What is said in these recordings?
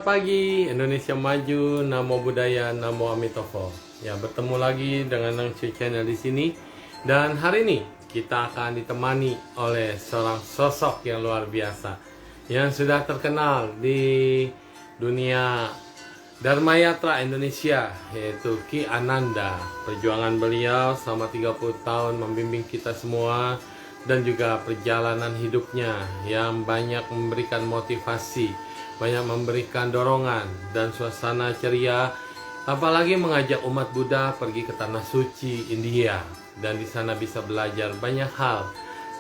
Pagi, Indonesia Maju, Namo Buddhaya, Namo Amitofo. Ya, bertemu lagi dengan Nang Chu Channel di sini. Dan hari ini kita akan ditemani oleh seorang sosok yang luar biasa yang sudah terkenal di dunia Dharma Yatra Indonesia, yaitu Ki Ananda. Perjuangan beliau selama 30 tahun membimbing kita semua dan juga perjalanan hidupnya yang banyak memberikan motivasi, banyak memberikan dorongan dan suasana ceria, apalagi mengajak umat Buddha pergi ke tanah suci India dan di sana bisa belajar banyak hal.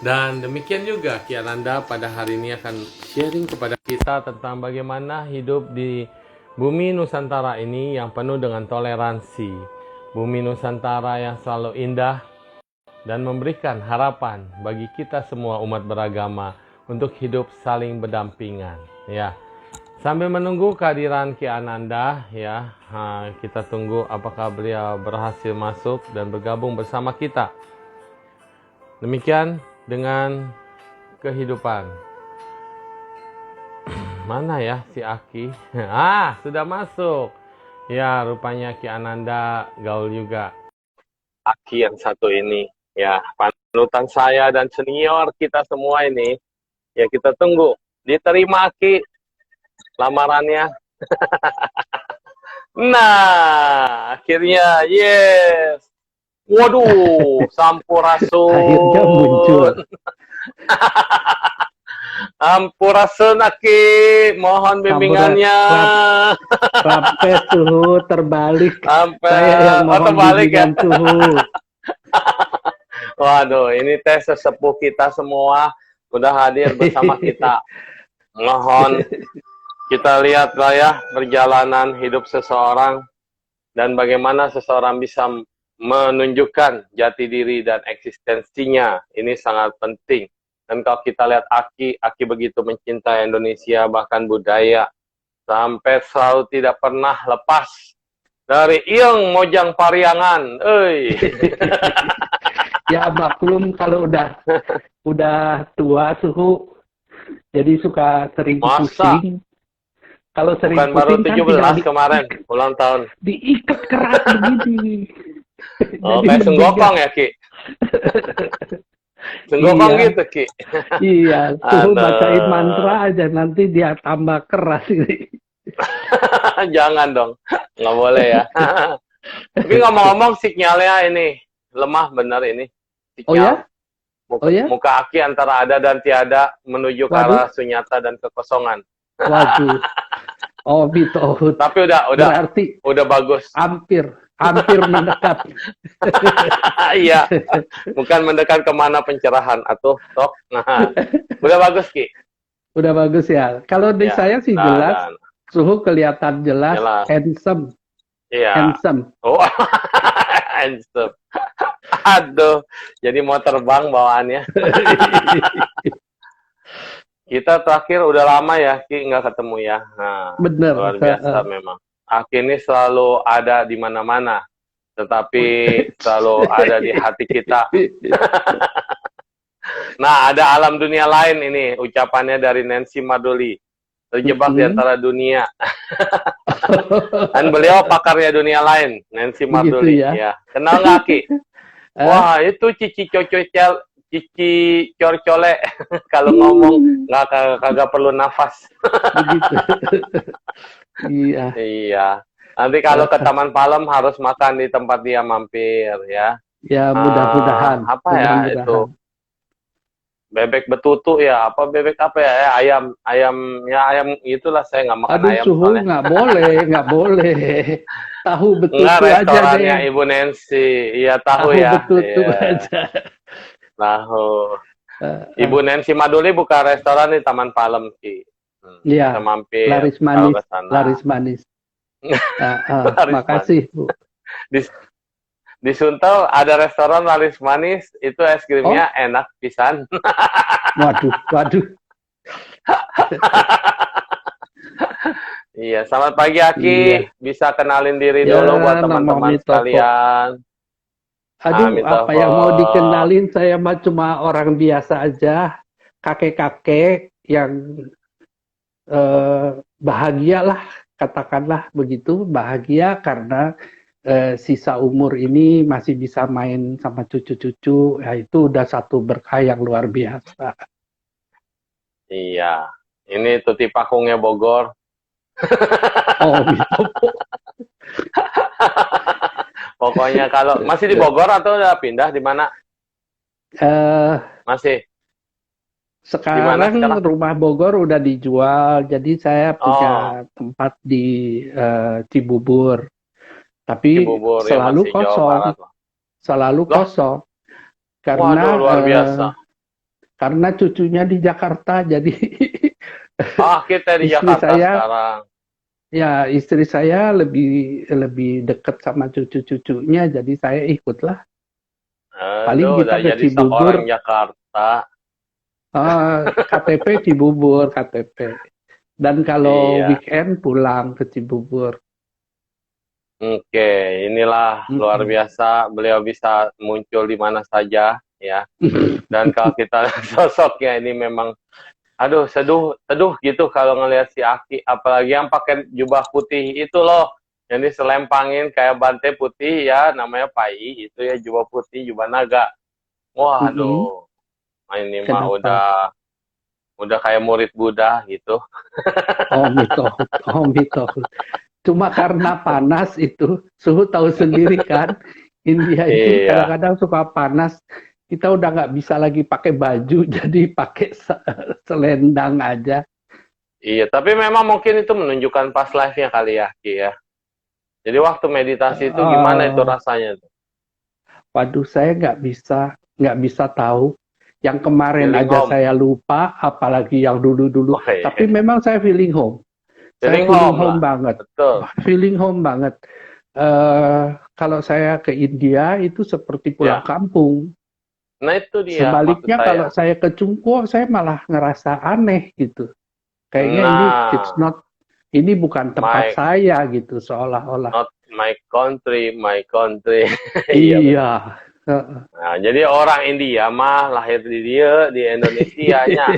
Dan demikian juga Ki Ananda pada hari ini akan sharing kepada kita tentang bagaimana hidup di bumi Nusantara ini yang penuh dengan toleransi, bumi Nusantara yang selalu indah dan memberikan harapan bagi kita semua umat beragama untuk hidup saling berdampingan. Ya, sambil menunggu kehadiran Ki Ananda, ya, kita tunggu apakah beliau berhasil masuk dan bergabung bersama kita. Demikian dengan kehidupan. Mana ya si Aki? Sudah masuk. Ya, rupanya Ki Ananda gaul juga. Aki yang satu ini, ya, panutan saya dan senior kita semua ini. Ya, kita tunggu. Diterima Aki lamarannya. Nah, akhirnya yes. Waduh, sampurasun. Akhirnya muncul. Ampurasun Aki, mohon bimbingannya. Sampai suhu terbalik. Sampai Saya yang mohon terbalik ya. bimbingan suhu. Waduh, ini teh sesepuh kita semua udah hadir bersama kita. Mohon kita lihat lah ya perjalanan hidup seseorang dan bagaimana seseorang bisa menunjukkan jati diri dan eksistensinya. Ini sangat penting. Dan kalau kita lihat Aki begitu mencintai Indonesia, bahkan budaya, sampai selalu tidak pernah lepas dari Ieng Mojang Pariangan. Ya maklum kalau udah tua suhu, jadi suka sering pusing. Kalau sering bukan pusing baru 17 kan kemarin ulang tahun. Diikat keras begini. Oh, kayak senggokong ya Ki? Senggokong iya. gitu Ki? Iya, suhu bacain mantra aja nanti dia tambah keras ini. Jangan dong, nggak boleh ya. Tapi ngomong-ngomong sinyalnya ini lemah bener ini. Sinyal. Oh ya? Muka Aki antara ada dan tiada menuju ke arah sunyata dan kekosongan. Waduh. Oh, bitohut. Tapi berarti udah bagus. Hampir mendekat. Iya, bukan mendekat kemana pencerahan atau tok. Nah, udah bagus Ki. Udah bagus ya. Kalau di saya sih jelas, suhu kelihatan jelas. Handsome. Iya. Handsome. Oh, handsome. Aduh, jadi mau terbang bawaannya. Kita terakhir udah lama ya Ki nggak ketemu ya. Nah, bener. Luar biasa memang. Aki ini selalu ada di mana-mana, tetapi selalu ada di hati kita. Nah, ada alam dunia lain ini, ucapannya dari Nancy Maduli. Terjebak di antara dunia. Dan beliau pakarnya dunia lain, Nancy Maduli. Gitu ya. Kenal nggak Ki? Wah, itu Cici Corcole. Kalau ngomong kagak perlu nafas. Begitu. Iya. Iya. Nanti kalau ke Taman Palem harus makan di tempat dia mampir ya. Ya, mudah-mudahan. Apa ya itu? Bebek betutu ya? Apa bebek apa ya? Ayam itulah, saya nggak makan ayam. Suhu nggak boleh. Tahu betutu aja deh. Restorannya Ibu Nancy. Iya, tahu ya. Betutu aja. Tahu. Ibu Nancy Maduli buka restoran di Taman Palem Ki. Iya. Mampir. Laris manis. Makasih Bu. Di Sunter ada restoran laris manis, itu es krimnya enak pisan. Waduh. Iya, selamat pagi Aki. Iya. Bisa kenalin diri dulu buat teman-teman sekalian. Aduh, apa yang mau dikenalin, saya mah cuma orang biasa aja, kakek-kakek yang bahagialah, katakanlah begitu, bahagia karena sisa umur ini masih bisa main sama cucu-cucu, ya itu udah satu berkah yang luar biasa. Iya, ini tuti pakungnya Bogor. Oh gitu. Pokoknya kalau masih di Bogor atau udah pindah di mana? Eh, Masih. Sekarang rumah Bogor udah dijual, jadi saya punya tempat di Cibubur. Tapi Cibubur, selalu ya kosong, selalu kosong. Karena waduh, luar biasa. Karena cucunya di Jakarta, jadi kita di Jakarta sekarang. Ya, istri saya lebih dekat sama cucu-cucunya, jadi saya ikutlah. Paling kita ke Cibubur. Seorang Jakarta. KTP Cibubur, KTP. Dan kalau weekend pulang ke Cibubur. Oke, inilah luar biasa. Beliau bisa muncul di mana saja, ya. Dan kalau kita sosoknya ini memang, aduh, teduh gitu kalau ngelihat si Aki. Apalagi yang pakai jubah putih itu loh. Yang diselempangin kayak bantai putih ya, namanya pai. Itu ya jubah putih, jubah naga. Wah, aduh. Ini mah udah kayak murid Buddha gitu. Oh gitu. Cuma karena panas itu, suhu tahu sendiri kan, India itu kadang-kadang suka panas, kita udah nggak bisa lagi pakai baju, jadi pakai selendang aja. Iya, tapi memang mungkin itu menunjukkan pas live-nya kali ya, Ki ya. Jadi waktu meditasi itu gimana itu rasanya? Waduh, saya nggak bisa tahu. Yang kemarin feeling aja home. Saya lupa, apalagi yang dulu-dulu. Tapi memang saya feeling home. Feeling home banget. Betul. Feeling home banget. Kalau saya ke India itu seperti pulang kampung. Nah itu dia. Sebaliknya kalau saya ke Cungko, saya malah ngerasa aneh gitu. Kayaknya ini bukan tempat saya gitu, seolah-olah. Not my country. Iya. Nah, jadi orang India mah lahir di Indonesia-nya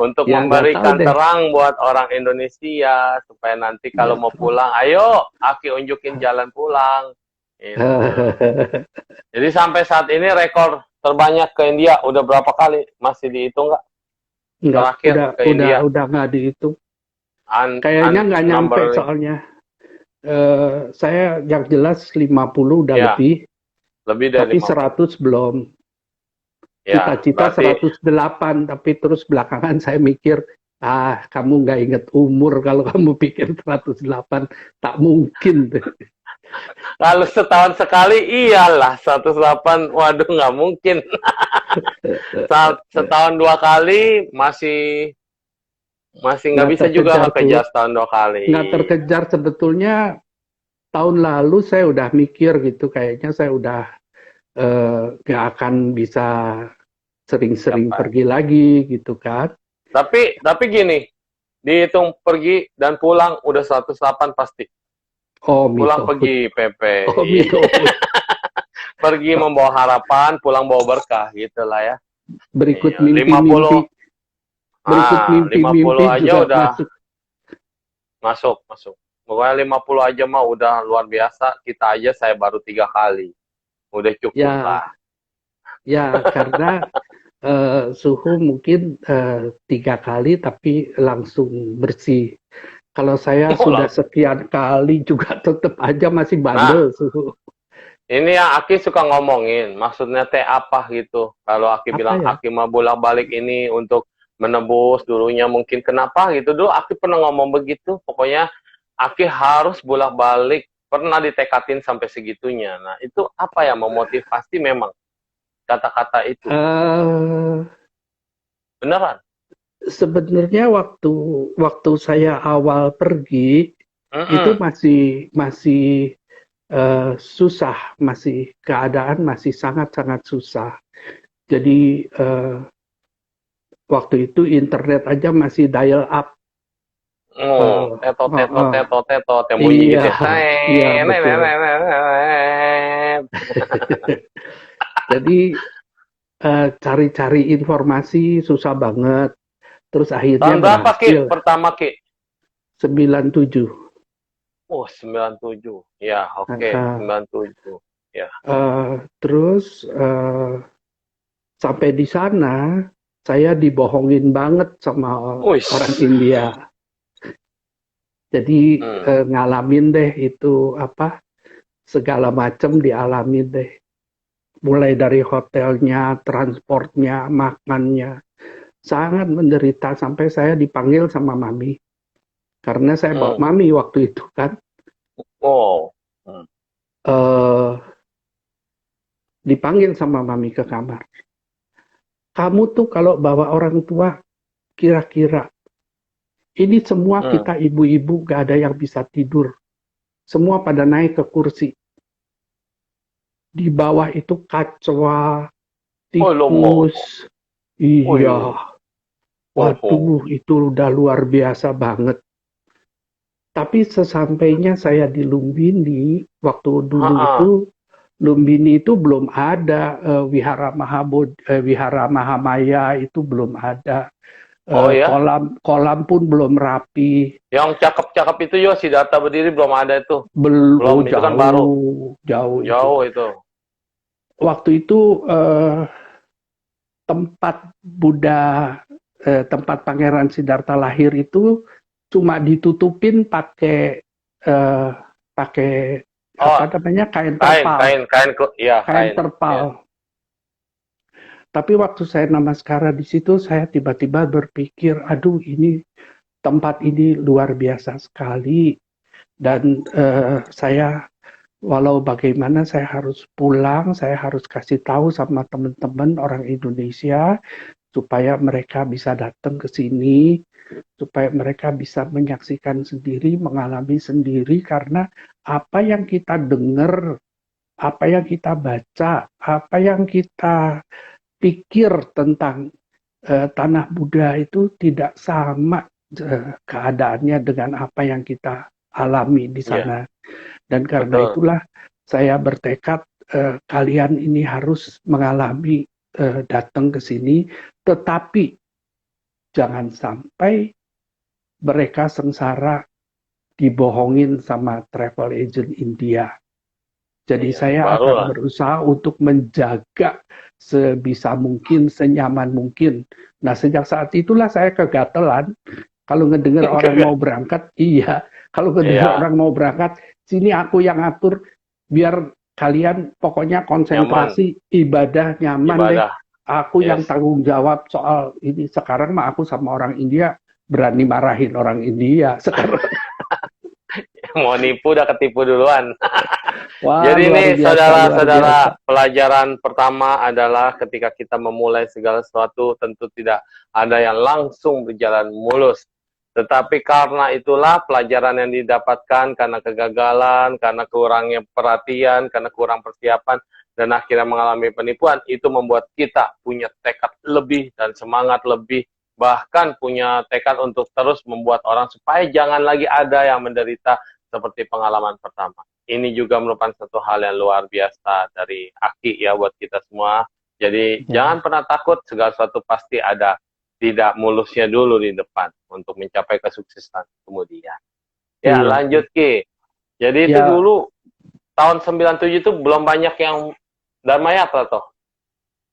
untuk memberikan terang buat orang Indonesia supaya nanti kalau mau pulang, ayo Aki unjukin jalan pulang. Gitu. Jadi sampai saat ini rekor terbanyak ke India udah berapa kali? Masih dihitung nggak? Terakhir ke India udah nggak dihitung. Kayaknya nggak nyampe soalnya. Saya yang jelas 50 udah lebih. Lebih dari tapi 100 belum. Cita-cita 108, tapi terus belakangan saya mikir, kamu nggak inget umur kalau kamu pikir 108, tak mungkin. Kalau setahun sekali iyalah 108, waduh nggak mungkin. Setahun 2 kali masih nggak bisa juga kejar setahun 2 kali. Nggak terkejar sebetulnya. Tahun lalu saya udah mikir gitu, kayaknya saya udah nggak akan bisa sering-sering pergi lagi gitu kan. Tapi gini, dihitung pergi dan pulang udah 108 pasti. Pulang pergi Pepe. Pergi membawa harapan, pulang bawa berkah gitulah ya. Berikut mimpi-mimpi. Berikut mimpi-mimpi aja juga udah masuk. Pokoknya 50 aja mah udah luar biasa. Kita aja saya baru 3 kali. Udah cukup lah. Ya, karena suhu mungkin 3 kali tapi langsung bersih. Kalau saya sudah sekian kali juga tetap aja masih bandel suhu. Ini yang Aki suka ngomongin. Maksudnya teh apa gitu. Kalau Aki bilang Aki mah bolak-balik ini untuk menebus dulunya mungkin kenapa gitu. Dulu Aki pernah ngomong begitu. Pokoknya Aki harus bolak-balik, pernah ditekatin sampai segitunya. Nah, itu apa ya, memotivasi memang kata-kata itu? Beneran? Sebenarnya waktu saya awal pergi, itu masih susah, keadaan masih sangat-sangat susah. Jadi, waktu itu internet aja masih dial up. Teto, bunyi gitu. Jadi cari-cari informasi susah banget. Terus akhirnya tahun berapa Ki? Pertama Ki? 97. Oh, 97. Ya, oke, Heeh. 97. Ya. Terus sampai di sana saya dibohongin banget sama Wih. orang India. Jadi ngalamin deh itu apa segala macam dialamin deh. Mulai dari hotelnya, transportnya, makannya. Sangat menderita sampai saya dipanggil sama mami. Karena saya bawa mami waktu itu kan. Oh. Dipanggil sama mami ke kamar. Kamu tuh kalau bawa orang tua, kira-kira ini semua kita ibu-ibu gak ada yang bisa tidur. Semua pada naik ke kursi. Di bawah itu kacwa, tikus. Iya. Waduh, itu udah luar biasa banget. Tapi sesampainya saya di Lumbini, waktu dulu itu, Lumbini itu belum ada Wihara Mahamaya itu belum ada. Ya? Kolam pun belum rapi. Yang cakep-cakep itu yo Siddhartha berdiri belum ada itu. Belum, itu kan baru. Jauh itu. Waktu itu tempat Pangeran Siddhartha lahir itu cuma ditutupin pakai apa namanya kain terpal. Kain terpal. Ya. Tapi waktu saya namaskara di situ, saya tiba-tiba berpikir, aduh ini tempat ini luar biasa sekali. Dan saya, walau bagaimana saya harus pulang, saya harus kasih tahu sama teman-teman orang Indonesia, supaya mereka bisa datang ke sini, supaya mereka bisa menyaksikan sendiri, mengalami sendiri, karena apa yang kita dengar, apa yang kita baca, apa yang kita pikir tentang tanah Buddha itu tidak sama keadaannya dengan apa yang kita alami di sana. Dan karena itulah saya bertekad kalian ini harus mengalami datang ke sini, tetapi jangan sampai mereka sengsara dibohongin sama travel agent India. Jadi saya akan berusaha untuk menjaga sebisa mungkin, senyaman mungkin. Nah, sejak saat itulah saya kegatelan. Kalau ngedengar orang mau berangkat, iya. Kalau ngedengar orang mau berangkat, sini aku yang atur, biar kalian pokoknya konsentrasi, ibadah, nyaman deh. Aku yang tanggung jawab soal ini. Sekarang mah aku sama orang India, berani marahin orang India. Sekarang. Mau nipu udah ketipu duluan. Wah, jadi ini saudara-saudara, pelajaran pertama adalah ketika kita memulai segala sesuatu tentu tidak ada yang langsung berjalan mulus. Tetapi karena itulah pelajaran yang didapatkan karena kegagalan, karena kurangnya perhatian, karena kurang persiapan, dan akhirnya mengalami penipuan, itu membuat kita punya tekad lebih dan semangat lebih, bahkan punya tekad untuk terus membuat orang supaya jangan lagi ada yang menderita seperti pengalaman pertama. Ini juga merupakan satu hal yang luar biasa dari Aki ya buat kita semua. Jadi jangan pernah takut, segala sesuatu pasti ada tidak mulusnya dulu di depan untuk mencapai kesuksesan kemudian. Ya, lanjut Ki. Jadi itu dulu tahun 97 itu belum banyak yang Dharma Yatra toh?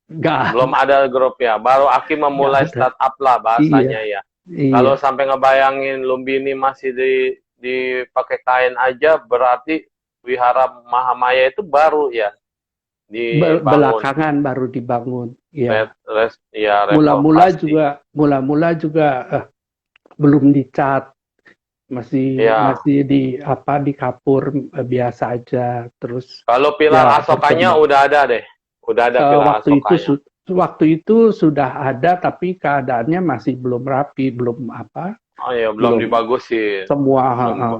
Belum ada grup ya. Baru Aki memulai startup lah bahasanya ya. Kalau sampai ngebayangin Lumbini masih dipakai kain aja, berarti Wihara Mahamaya itu baru ya dibangun. Belakangan baru dibangun. Ya. Mula-mula juga belum dicat, masih di kapur biasa aja. Terus kalau pilar Asokanya udah ada deh, udah ada pilar Asokanya. Waktu itu sudah ada, tapi keadaannya masih belum rapi, belum apa. Oh iya, belum dibagusin. Semua.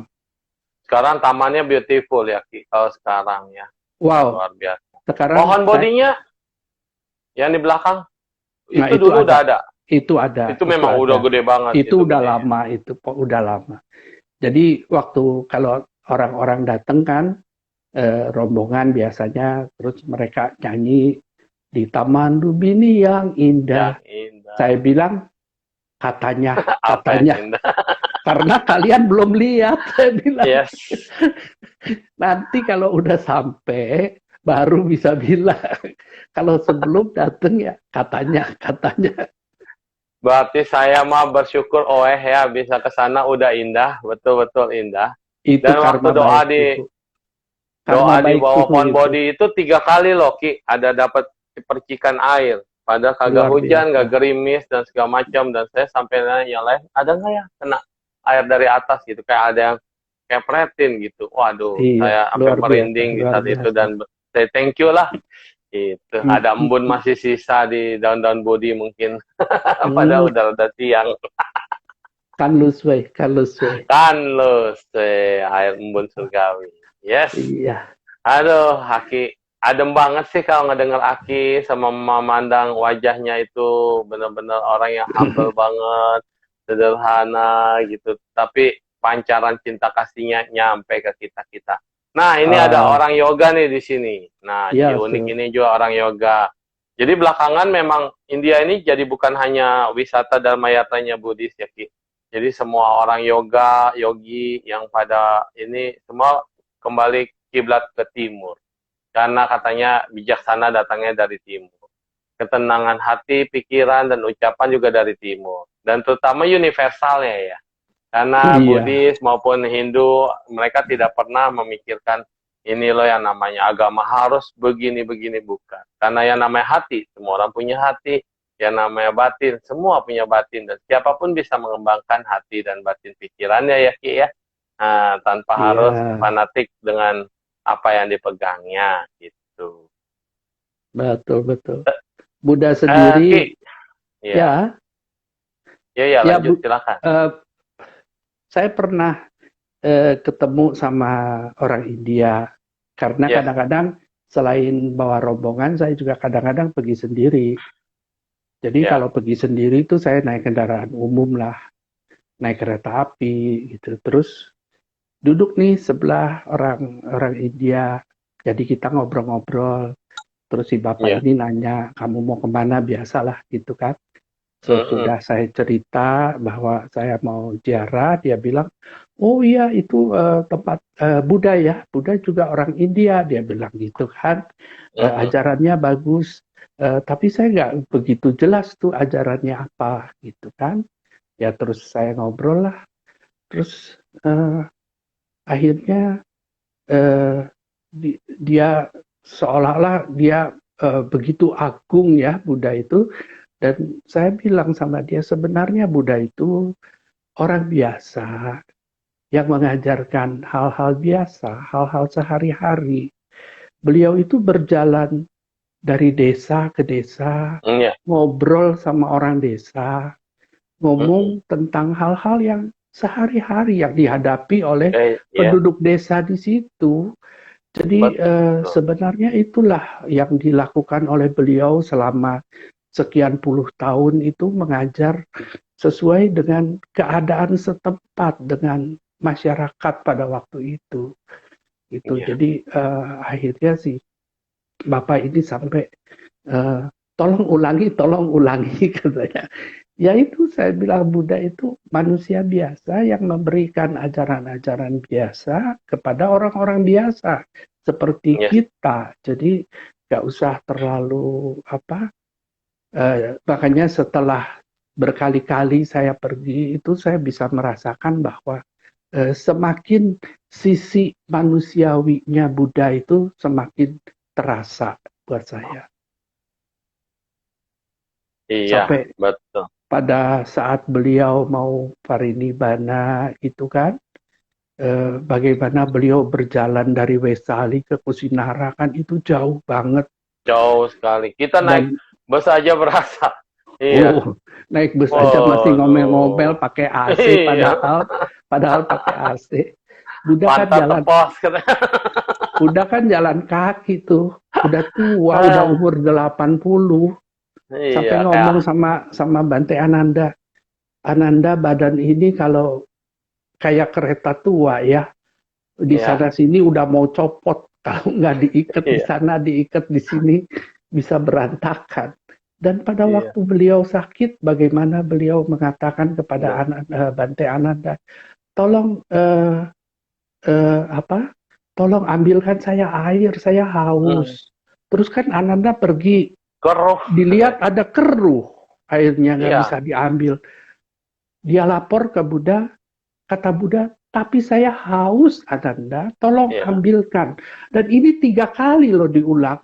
Sekarang tamannya beautiful ya, kalau sekarang ya. Wow. Luar biasa. Sekarang pohon bodinya yang di belakang itu dulu udah ada. Itu ada. Itu memang udah gede banget. Itu udah lama, itu udah lama. Jadi waktu kalau orang-orang datang kan, rombongan biasanya, terus mereka nyanyi di Taman Lumbini yang indah. Saya bilang katanya karena kalian belum lihat. Saya bilang, Yes. nanti kalau udah sampai baru bisa bilang. Kalau sebelum datang ya katanya. Berarti saya mah bersyukur ya bisa ke sana udah indah, betul-betul indah. Itu Dan waktu karma doa baik di suhu. Karma baik bawah suhu pohon itu. bodi itu 3 kali loh Ki, ada dapat percikan air. Padahal kagak Luar hujan, biasa. gak gerimis dan segala macam. Dan saya sampai nanya lain, ada nggak ya kena air dari atas gitu, kayak ada yang kayak pretin gitu. Waduh, saya Iya, sampai luar biasa, merinding di luar saat itu biasa. dan saya thank you lah. Itu ada embun Hmm, masih sisa di daun-daun bodi mungkin. hmm, Padahal udah siang. kan luswe. Kan lo air embun surgawi. Yes. Iya. Aduh, Aki, adem banget sih kalau ngedenger Aki sama memandang wajahnya itu bener-bener orang yang humble banget, sederhana gitu. Tapi pancaran cinta kasihnya nyampe ke kita-kita. Nah, ini ada Ah, orang yoga nih di sini. Nah, si ya, unik ini juga orang yoga. Jadi belakangan memang India ini jadi bukan hanya wisata Dharma Yatanya Buddhis ya, Ki. Jadi semua orang yoga, yogi yang pada ini semua kembali kiblat ke timur. Karena katanya bijaksana datangnya dari timur. Ketenangan hati, pikiran, dan ucapan juga dari timur. Dan terutama universalnya ya. Karena iya, Buddhis maupun Hindu, mereka tidak pernah memikirkan ini loh yang namanya agama harus begini-begini, bukan. Karena yang namanya hati, semua orang punya hati. Yang namanya batin, semua punya batin. Dan siapapun bisa mengembangkan hati dan batin pikirannya ya Ki ya. Nah, tanpa iya, harus fanatik dengan apa yang dipegangnya gitu. betul, betul. Buddha Ki, sendiri, ya, ya, ya ya, lanjut silakan. saya pernah ketemu sama orang India. Karena Yes, kadang-kadang selain bawa rombongan, saya juga kadang-kadang pergi sendiri. Jadi ya, kalau pergi sendiri itu saya naik kendaraan umum lah, naik kereta api gitu. Terus duduk nih sebelah orang orang India. Jadi kita ngobrol-ngobrol. Terus si bapak ya. ini nanya, kamu mau kemana? Biasalah gitu kan. Mm-mm. Sesudah saya cerita bahwa saya mau ziarah, dia bilang, oh iya itu tempat Buddha ya. Buddha juga orang India, dia bilang gitu kan. Mm-mm. Ajarannya bagus. Tapi saya nggak begitu jelas tuh ajarannya apa gitu kan. Ya terus saya ngobrol lah. Terus akhirnya eh, dia seolah-olah dia begitu agung ya Buddha itu. Dan saya bilang sama dia sebenarnya Buddha itu orang biasa yang mengajarkan hal-hal biasa, hal-hal sehari-hari. Beliau itu berjalan dari desa ke desa, Ya. ngobrol sama orang desa, Mm-mm. ngomong tentang hal-hal yang sehari-hari yang dihadapi oleh Ya, penduduk desa di situ. Jadi betul. sebenarnya itulah yang dilakukan oleh beliau selama sekian puluh tahun itu mengajar sesuai dengan keadaan setempat dengan masyarakat pada waktu itu. Itu Iya. jadi akhirnya sih Bapak ini sampai eh, tolong ulangi katanya. Ya itu saya bilang Buddha itu manusia biasa yang memberikan ajaran-ajaran biasa kepada orang-orang biasa seperti Yes. kita. Jadi nggak usah terlalu apa. Makanya setelah berkali-kali saya pergi itu saya bisa merasakan bahwa semakin sisi manusiawinya Buddha itu semakin terasa buat saya. Iya, Sampai betul. pada saat beliau mau parinibbana itu kan, bagaimana beliau berjalan dari Wesali ke Kusinara kan itu jauh banget. Jauh sekali. Kita naik Dan bus aja berasa. Iya. oh, naik bus aja masih ngomel-ngomel Waduh. pakai AC Iya. padahal pakai AC. Buddha kan Pantat jalan tepos katanya. Udah kan jalan kaki tuh, udah tua, udah Ah, umur 80. iya, Sampai kayak ngomong sama Bante Ananda, Ananda badan ini kalau kayak kereta tua ya, di iya, sana sini udah mau copot. Kalau nggak diikat di iya. sana, diikat di sini bisa berantakan. Dan pada Iya. waktu beliau sakit, bagaimana beliau mengatakan kepada Bante Ananda, tolong tolong ambilkan saya air, saya haus. Terus kan Ananda pergi, Keruh. dilihat ada keruh, airnya nggak Iya. bisa diambil. Dia lapor ke Buddha, kata Buddha, tapi saya haus Ananda, tolong Iya. ambilkan. Dan ini 3 kali loh diulang.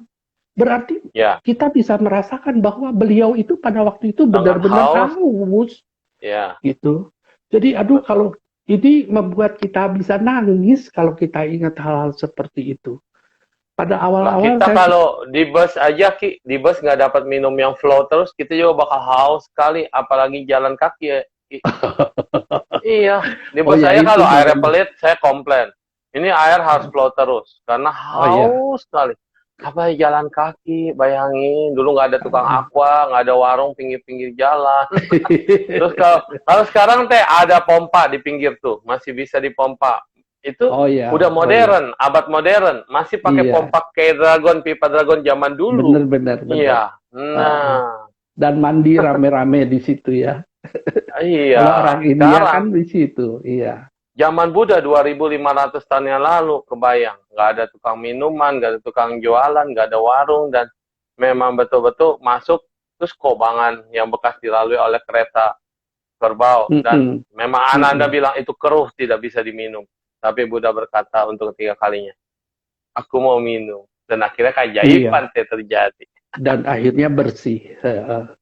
Berarti Ya. kita bisa merasakan bahwa beliau itu pada waktu itu Sangat benar-benar haus. haus. Ya. Gitu. Jadi aduh, Betul. kalau ini membuat kita bisa nangis kalau kita ingat hal-hal seperti itu. Pada Lah awal-awal kita saya kalau di bus aja Ki, di bus nggak dapat minum yang flow terus, kita juga bakal haus sekali, apalagi jalan kaki ya. Ki. Iya, di Oh bus ya, saya itu kalau airnya makanya. pelit, saya komplain. Ini air harus flow terus, karena Oh iya. haus sekali. Apa jalan kaki, bayangin, dulu nggak ada tukang aqua, nggak ada warung pinggir-pinggir jalan. Terus kalau sekarang teh ada pompa di pinggir tuh, masih bisa dipompa. Itu Oh ya, udah modern, abad modern, masih pakai iya, pompa kayak dragon, pipa dragon zaman dulu. benar. Iya. Nah, Dan mandi rame-rame di situ ya. iya. Kalau orang India Sekarang kan di situ, iya. zaman Buddha 2500 tahun yang lalu, kebayang. Nggak ada tukang minuman, nggak ada tukang jualan, nggak ada warung, dan memang betul-betul masuk, terus kobangan yang bekas dilalui oleh kereta kerbau. Dan memang Ananda bilang itu keruh, tidak bisa diminum. Tapi Buddha berkata untuk ketiga kalinya, aku mau minum. Dan akhirnya keajaiban terjadi. Dan akhirnya bersih.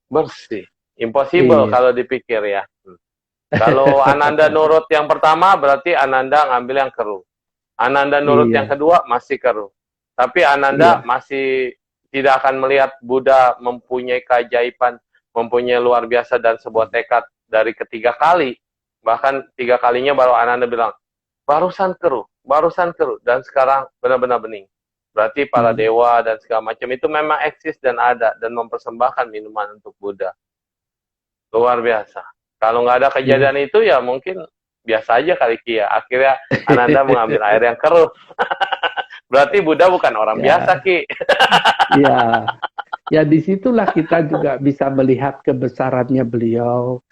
Bersih. Impossible kalau dipikir ya. Kalau Ananda nurut yang pertama, berarti Ananda ngambil yang keruh. Ananda nurut yang kedua, masih keruh. Tapi Ananda masih tidak akan melihat Buddha mempunyai keajaiban, mempunyai luar biasa dan sebuah tekad dari ketiga kali. Bahkan 3 kalinya baru Ananda bilang, barusan keruh, dan sekarang benar-benar bening. Berarti para dewa dan segala macam itu memang eksis dan ada, dan mempersembahkan minuman untuk Buddha. Luar biasa. Kalau nggak ada kejadian itu ya mungkin biasa aja kali Ki ya. Akhirnya Ananda mengambil air yang keruh. Berarti Buddha bukan orang biasa Ki. Ya disitulah kita juga bisa melihat kebesarannya beliau.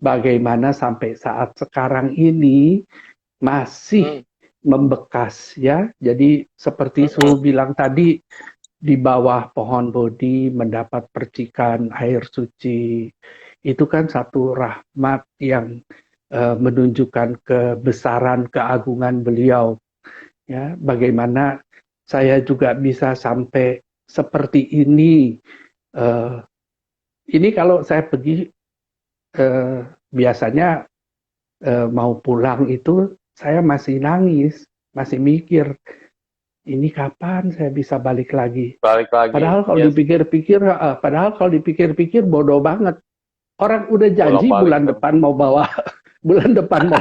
Bagaimana sampai saat sekarang ini masih membekas ya. Jadi seperti Suhu bilang tadi, di bawah pohon Bodhi mendapat percikan air suci. Itu kan satu rahmat yang menunjukkan kebesaran, keagungan beliau. Ya, bagaimana saya juga bisa sampai seperti ini. Ini kalau saya pergi biasanya mau pulang itu saya masih nangis, masih mikir, ini kapan saya bisa balik lagi? Padahal kalau dipikir-pikir, bodoh banget. Orang udah janji bulan depan mau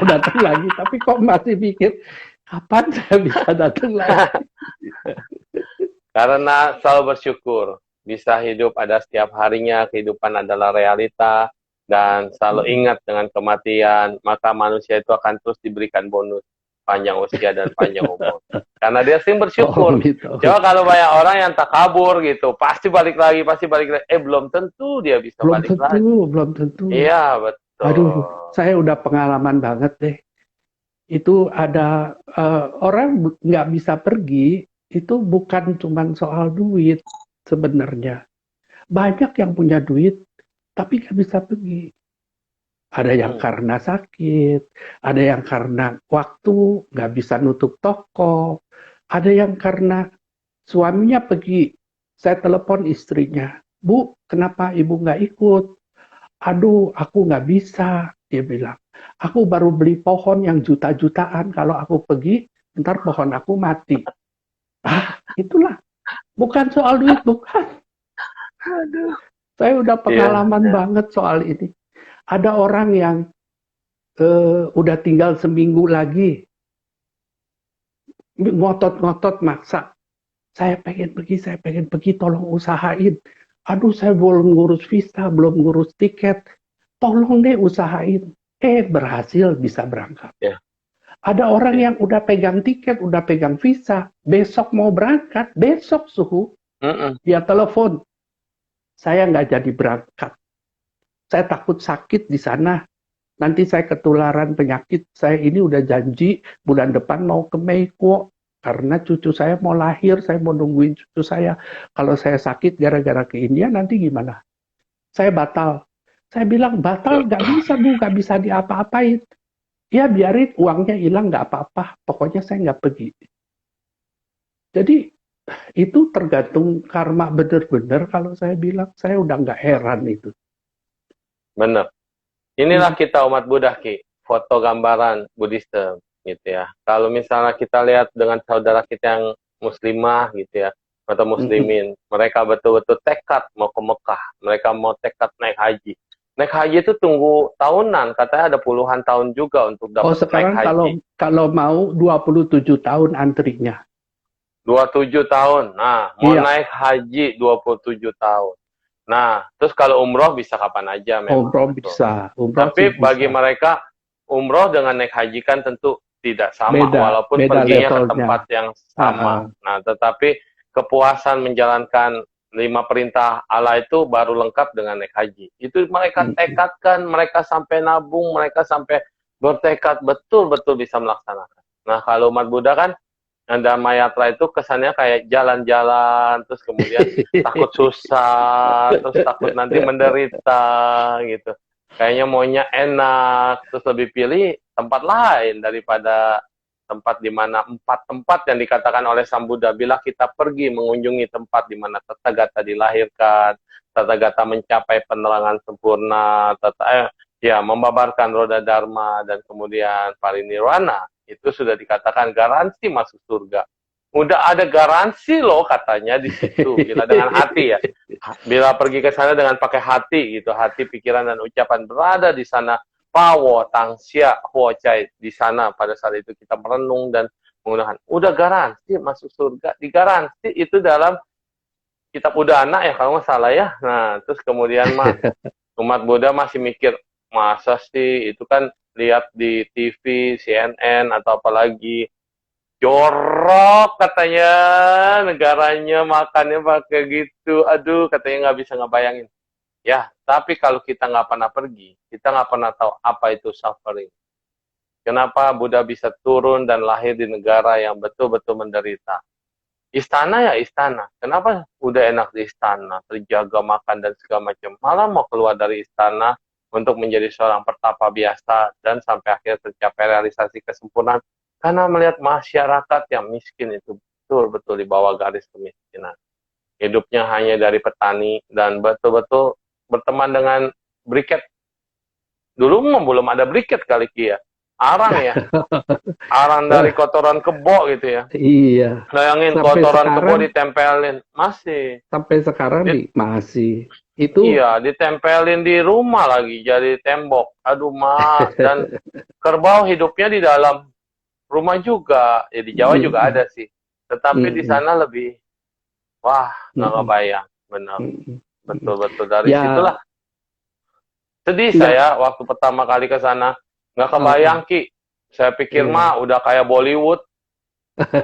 datang lagi, tapi kok masih pikir kapan saya bisa datang lagi? Karena selalu bersyukur, bisa hidup ada setiap harinya, kehidupan adalah realita, dan selalu ingat dengan kematian, maka manusia itu akan terus diberikan bonus panjang usia dan panjang umur. Karena dia sering bersyukur. Coba kalau banyak orang yang takabur gitu, pasti balik lagi. Belum tentu dia bisa balik lagi. Belum tentu. Iya, betul. Aduh, saya udah pengalaman banget deh. Itu ada orang nggak bisa pergi, itu bukan cuma soal duit sebenarnya. Banyak yang punya duit, tapi nggak bisa pergi. Ada yang karena sakit, ada yang karena waktu, nggak bisa nutup toko, ada yang karena suaminya pergi. Saya telepon istrinya, Bu, kenapa ibu nggak ikut? Aduh, aku nggak bisa, dia bilang. Aku baru beli pohon yang juta-jutaan, kalau aku pergi, ntar pohon aku mati. Itulah. Bukan soal duit, bukan. Aduh, saya udah pengalaman banget soal ini. Ada orang yang udah tinggal seminggu lagi, ngotot-ngotot maksa. Saya pengen pergi, tolong usahain. Aduh, saya belum ngurus visa, belum ngurus tiket. Tolong deh usahain. Berhasil bisa berangkat. Ada orang yang udah pegang tiket, udah pegang visa. Besok mau berangkat, besok Suhu. Dia telepon. saya nggak jadi berangkat. Saya takut sakit di sana. Nanti saya ketularan penyakit. Saya ini udah janji bulan depan mau ke Meiko. Karena cucu saya mau lahir, saya mau nungguin cucu saya. Kalau saya sakit gara-gara ke India, nanti gimana? Saya batal. Saya bilang, batal nggak bisa Bu, nggak bisa diapa-apain. Ya biarin uangnya hilang nggak apa-apa. Pokoknya saya nggak pergi. Jadi itu tergantung karma bener-bener. Kalau saya bilang, saya udah nggak heran itu. Bener. Inilah kita umat Buddha, Ki. Foto gambaran Buddhisme, gitu ya. Kalau misalnya kita lihat dengan saudara kita yang muslimah, gitu ya, atau muslimin, mereka betul-betul tekad mau ke Mekah. Mereka mau tekad naik haji. Naik haji itu tunggu tahunan, katanya ada puluhan tahun juga untuk dapat sekarang naik haji. kalau mau 27 tahun antrinya. 27 tahun. Nah, mau Iya. naik haji 27 tahun. Nah, terus kalau umroh bisa kapan aja memang. Umroh betul. bisa. Tapi sih bagi bisa. mereka, umroh dengan naik haji kan tentu tidak sama, walaupun beda perginya ke levelnya. tempat yang sama. Nah, tetapi kepuasan menjalankan 5 perintah Allah itu baru lengkap dengan naik haji. Itu mereka tekadkan, mereka sampai nabung, mereka sampai bertekad betul-betul bisa melaksanakan. Nah, kalau umat Buddha kan, Dharma Yatra itu kesannya kayak jalan-jalan, terus kemudian takut susah, terus takut nanti menderita, gitu. Kayaknya maunya enak, terus lebih pilih tempat lain daripada tempat di mana 4 tempat yang dikatakan oleh Sang Buddha. Bila kita pergi mengunjungi tempat di mana Tathagata dilahirkan, Tathagata mencapai penerangan sempurna, membabarkan roda dharma dan kemudian parinirwana, itu sudah dikatakan garansi masuk surga. Udah ada garansi loh katanya di situ. Bila dengan hati ya. Bila pergi ke sana dengan pakai hati gitu, hati, pikiran dan ucapan berada di sana. Pawo, tangsia, huocai di sana pada saat itu kita merenung dan menggunakan. Udah garansi masuk surga. Digaransi itu dalam kitab Udana ya kalau nggak salah ya. Nah, terus kemudian umat Buddha masih mikir, masa sih itu kan lihat di TV, CNN, atau apalagi jorok katanya negaranya makannya pakai gitu. Aduh, katanya nggak bisa ngebayangin. Ya, tapi kalau kita nggak pernah pergi, kita nggak pernah tahu apa itu suffering. Kenapa Buddha bisa turun dan lahir di negara yang betul-betul menderita. Istana ya istana. Kenapa udah enak di istana, terjaga makan dan segala macam. Malah mau keluar dari istana untuk menjadi seorang pertapa biasa dan sampai akhirnya tercapai realisasi kesempurnaan karena melihat masyarakat yang miskin itu betul-betul di bawah garis kemiskinan. Hidupnya hanya dari petani dan betul-betul berteman dengan briket. Dulu belum ada briket kali ya. Arang ya. Arang dari kotoran kebo gitu ya. Iya. Bayangin kotoran kebo ditempelin. Masih. Sampai sekarang masih. Itu iya, ditempelin di rumah lagi jadi tembok. Aduh, Mak. Dan kerbau hidupnya di dalam rumah juga. Ya, di Jawa juga ada sih. Tetapi di sana lebih wah, nggak kebayang. Benar. Betul-betul dari situlah. Sedih saya waktu pertama kali ke sana. Nggak kebayang, Ki. Saya pikir mah udah kayak Bollywood.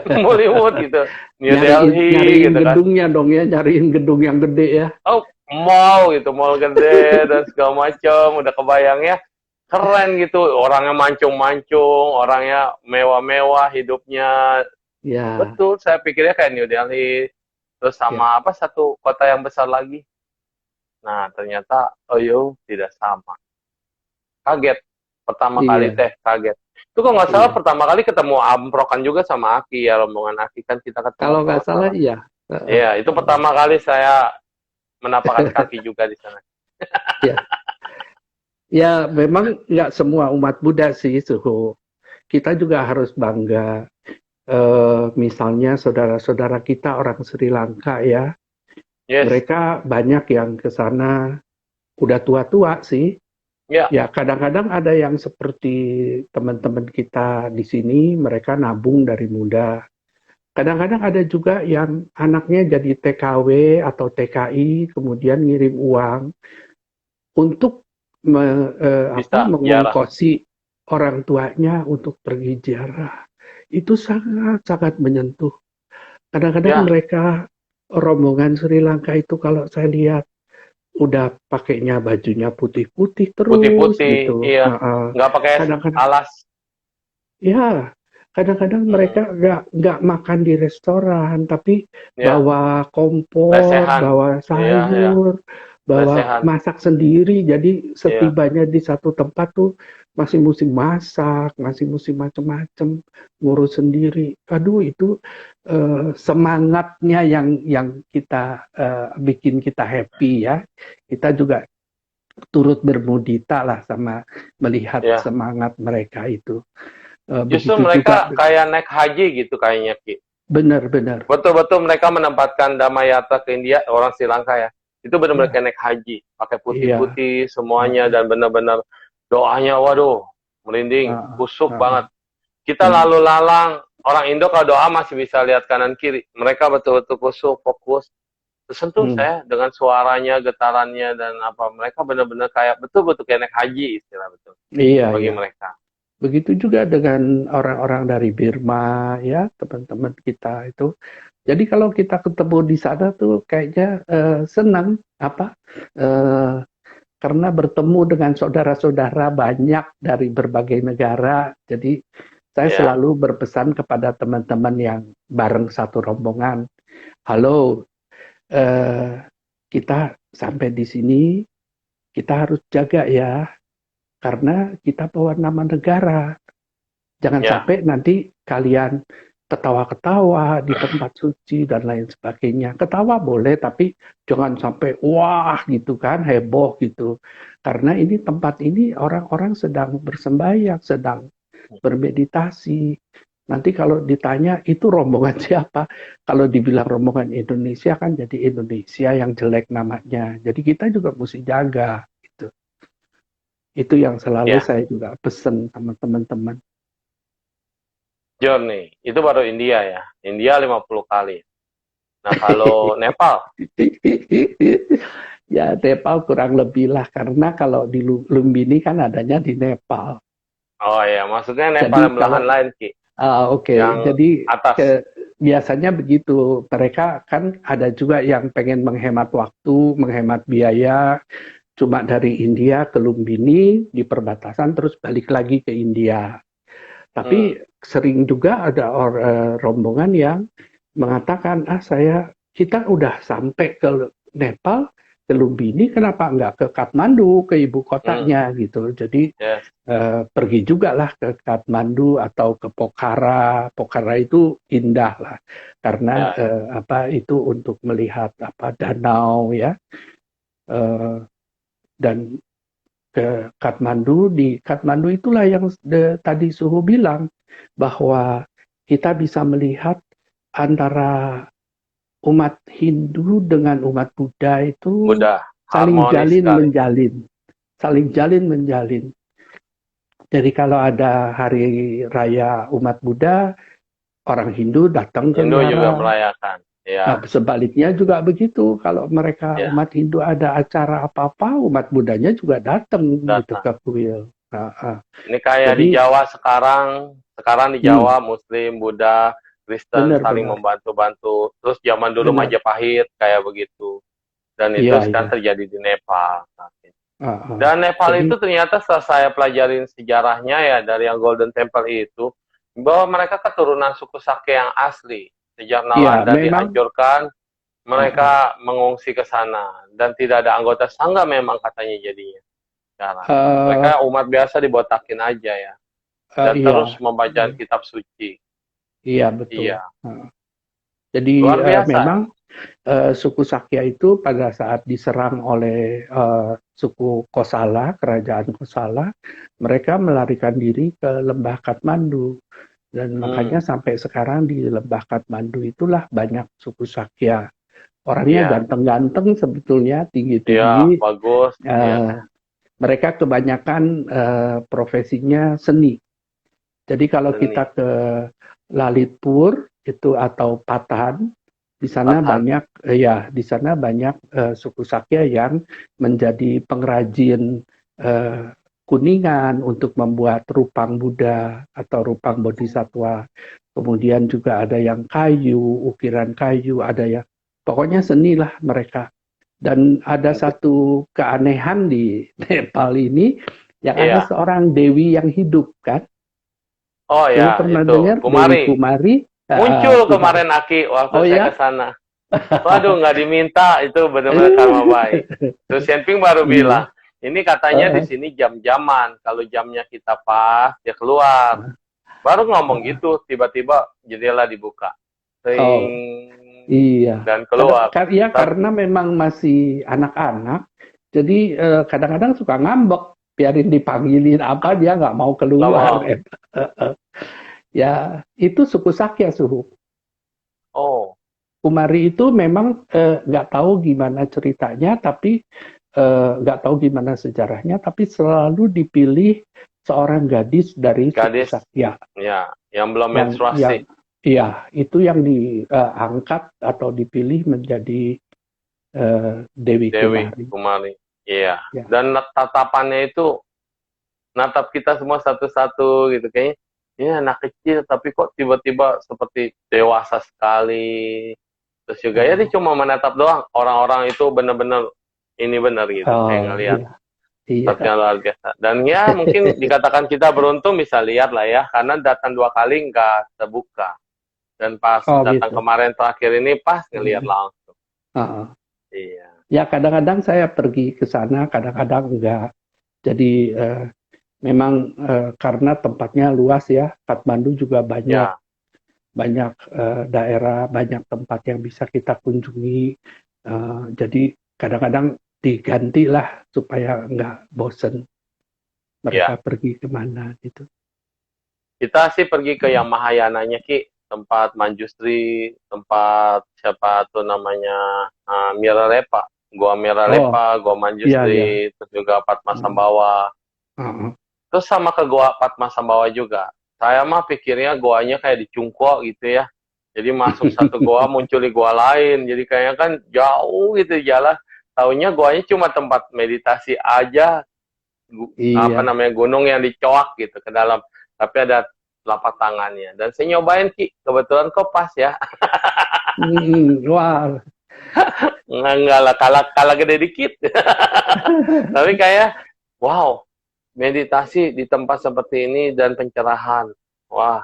Bollywood gitu. New Delhi nyariin gitu kan. Gedungnya dong ya, nyariin gedung yang gede ya. Oh, mall gitu, mall gede dan segala macam, udah kebayang ya. Keren gitu, orangnya mancung-mancung, orangnya mewah-mewah hidupnya. Ya. Betul, saya pikirnya kayak New Delhi. Terus sama apa satu kota yang besar lagi. Nah, ternyata tidak sama. Kaget. Pertama kali kaget. Itu kok nggak salah pertama kali ketemu Amprokan juga sama Aki ya, rombongan Aki kan kita ketemu. Kalau nggak salah iya. Iya, itu pertama kali saya menapakkan kaki juga di sana. Ya, memang nggak semua umat Buddha sih, Suhu. Kita juga harus bangga. Misalnya saudara-saudara kita orang Sri Lanka ya. Yes. Mereka banyak yang ke sana udah tua-tua sih. Ya, kadang-kadang ada yang seperti teman-teman kita di sini, mereka nabung dari muda. Kadang-kadang ada juga yang anaknya jadi TKW atau TKI, kemudian ngirim uang untuk mengongkosi orang tuanya untuk pergi ziarah. Itu sangat-sangat menyentuh. Kadang-kadang mereka rombongan Sri Lanka itu kalau saya lihat udah pakainya bajunya putih-putih terus Putih-putih, gitu. iya. Nggak pakai Kadang-kadang, alas. ya, kadang-kadang mereka nggak makan di restoran, tapi Ya, bawa kompor, lesehan. bawa Iya, ya, sayur, bawa lesehan. masak sendiri. Jadi Iya, setibanya di satu tempat tuh masih musim masak, masih musim macem-macem, ngurus sendiri. Aduh, itu semangatnya yang kita bikin kita happy ya. Kita juga turut bermudita lah sama melihat ya. semangat mereka itu. Justru Begitu juga, mereka kayak naik haji gitu kayaknya, Ki. benar-benar. Betul-betul mereka menempatkan Damayatra ke India, orang Sri Lanka ya. Itu benar-benar Ya, kayak naik haji, pakai iya. putih-putih semuanya Heeh, dan benar-benar doanya, waduh, merinding, heeh, kusuk heeh. banget. Kita Hmm, lalu lalang, orang Indo kalau doa masih bisa lihat kanan kiri. Mereka betul-betul kusuk, fokus. Tersentuh hmm. saya dengan suaranya, getarannya dan apa. Mereka benar-benar kayak betul-betul kayak naik haji istilah betul Iya, bagi iya. mereka. Begitu juga dengan orang-orang dari Birma, ya, teman-teman kita itu. Jadi kalau kita ketemu di sana tuh kayaknya senang, apa? eh, karena bertemu dengan saudara-saudara banyak dari berbagai negara. Jadi saya Ya, selalu berpesan kepada teman-teman yang bareng satu rombongan, halo, eh, kita sampai di sini, kita harus jaga ya, karena kita bawa nama negara. Jangan ya, sampai nanti kalian ketawa-ketawa di tempat suci dan lain sebagainya. Ketawa boleh, tapi jangan sampai wah gitu kan, heboh gitu. Karena ini tempat ini orang-orang sedang bersembahyang, sedang bermeditasi. Nanti kalau ditanya itu rombongan siapa? Kalau dibilang rombongan Indonesia kan jadi Indonesia yang jelek namanya. Jadi kita juga mesti jaga gitu. Itu yang selalu ya. saya juga pesen sama teman-teman. Journey, itu baru India ya. India 50 kali. Nah, kalau Nepal, Ya Nepal kurang lebih lah, karena kalau di Lumbini kan adanya di Nepal. oh ya, maksudnya Nepal Jadi yang belahan kalau lain, Ki. oke, Yang jadi atas. biasanya begitu. Mereka kan ada juga yang pengen menghemat waktu, menghemat biaya, cuma dari India ke Lumbini di perbatasan terus balik lagi ke India. Hmm. Tapi sering juga ada rombongan yang mengatakan, kita udah sampai ke Nepal, ke Lumbini, kenapa nggak ke Kathmandu, ke ibu Hmm. kotanya gitu. Jadi Yes. pergi juga lah ke Kathmandu atau ke Pokhara. Pokhara itu indah lah, karena Ya, ya. itu untuk melihat danau ya. Eh, dan ke Kathmandu, di Kathmandu itulah yang tadi Suhu bilang bahwa kita bisa melihat antara umat Hindu dengan umat Buddha itu Mudah, saling harmonis jalin sekali. menjalin, saling jalin menjalin. Jadi kalau ada hari raya umat Buddha, orang Hindu datang ke Hindu juga wihara. merayakan. Nah, Ya, sebaliknya juga begitu. Kalau mereka ya, umat Hindu ada acara apa-apa, umat Buddhanya juga datang gitu datang. ke kuil. Nah, Ini kayak di jadi Jawa sekarang di hmm, Jawa Muslim, Buddha, Kristen saling benar-benar. membantu-bantu. Terus zaman dulu Benar. Majapahit kayak begitu. Dan itu Iya, sekarang iya. terjadi di Nepal. Ah, ah. Dan Nepal Jadi, itu ternyata setelah saya pelajarin sejarahnya ya dari yang Golden Temple itu, bahwa mereka keturunan suku Sakya yang asli. Sejak ya Nalanda memang, dihancurkan, ah, ah. mereka mengungsi ke sana. Dan tidak ada anggota sangga memang katanya jadinya sekarang. Mereka Eh, umat biasa dibotakin aja ya. Dan terus iya, membaca kitab suci. iya betul. Iya, Ah. Jadi luar biasa. memang suku Sakya itu pada saat diserang oleh suku Kosala, kerajaan Kosala, mereka melarikan diri ke lembah Kathmandu. Dan Hmm, makanya sampai sekarang di lembah Kathmandu itulah banyak suku Sakya. Orangnya iya, ganteng-ganteng sebetulnya, iya, tinggi-tinggi. bagus. Iya, Eh, Mereka kebanyakan profesinya seni. Jadi kalau seni, kita ke Lalitpur itu atau Patan, di sana Patan. banyak di sana banyak suku Sakya yang menjadi pengrajin eh, kuningan untuk membuat rupang Buddha atau rupang Bodhisattva. Kemudian juga ada yang kayu, ukiran kayu, ada yang pokoknya seni lah mereka. Dan ada satu keanehan di Nepal ini, yang ada Iya. seorang dewi yang hidup kan. Oh Suhu ya, pernah itu dengar Dewi Kumari. Kumari? Muncul Kumari. kemarin Aki waktu Oh saya ya? ke sana. Waduh, nggak diminta, itu benar-benar karma baik. Terus Senping baru Iya. bilang, ini katanya di sini jam-jaman, kalau jamnya kita pas, dia keluar. Baru ngomong gitu, tiba-tiba jendela dibuka. Oh, Ting, iya. dan keluar. Ya karena memang masih anak-anak, jadi kadang-kadang suka ngambek. Biarin dipanggilin apa, dia nggak mau Nggak keluar. mau. Ya, itu suku Sakya, Suhu. Oh, Kumari itu memang nggak tahu gimana ceritanya, tapi nggak tahu gimana sejarahnya, tapi selalu dipilih seorang gadis dari suku gadis, Sakya ya, yang belum yang menstruasi. ya itu yang diangkat atau dipilih menjadi Dewi Dewi Kumari. Kumari. Iya. Ya. Dan tatapannya itu natap kita semua satu-satu gitu, kayaknya ini anak kecil tapi kok tiba-tiba seperti dewasa sekali. Terus juga ya dia cuma menatap doang, orang-orang itu benar-benar ini benar gitu, kayak Oh ngelihat iya, iya. sesuatu yang luar biasa. Dan ya mungkin dikatakan kita beruntung bisa lihat lah ya, karena datang 2 kali nggak terbuka. Dan pas Oh datang gitu. kemarin terakhir ini pas ngelihat langsung. Uh-uh. Iya. Ya kadang-kadang saya pergi ke sana, kadang-kadang enggak. Jadi memang karena tempatnya luas ya, Kathmandu juga banyak Ya, daerah, banyak tempat yang bisa kita kunjungi. Jadi kadang-kadang digantilah supaya nggak bosen mereka ya. pergi kemana gitu. Kita sih pergi ke yang Mahayananya Ki, tempat Manjusri, tempat siapa tuh namanya Miralepa, Gua Oh, Miralepa, Gua iya iya. Manjusri, terus juga Padma Sambawa. Uh-uh. Terus sama ke Gua Padma Sambawa juga. Saya mah pikirnya goanya kayak di Cungko gitu ya. Jadi masuk satu goa muncul di goa lain. Jadi kayaknya kan jauh gitu jalan. Taunya goanya cuma tempat meditasi aja. Apa Iya. namanya gunung yang dicoak gitu ke dalam. Tapi ada telapak tangannya. Dan saya nyobain Ki. Kebetulan kok pas ya. Wah. Enggak lah, kalah gede dikit. Tapi kayak wow, meditasi di tempat seperti ini dan pencerahan. Wah,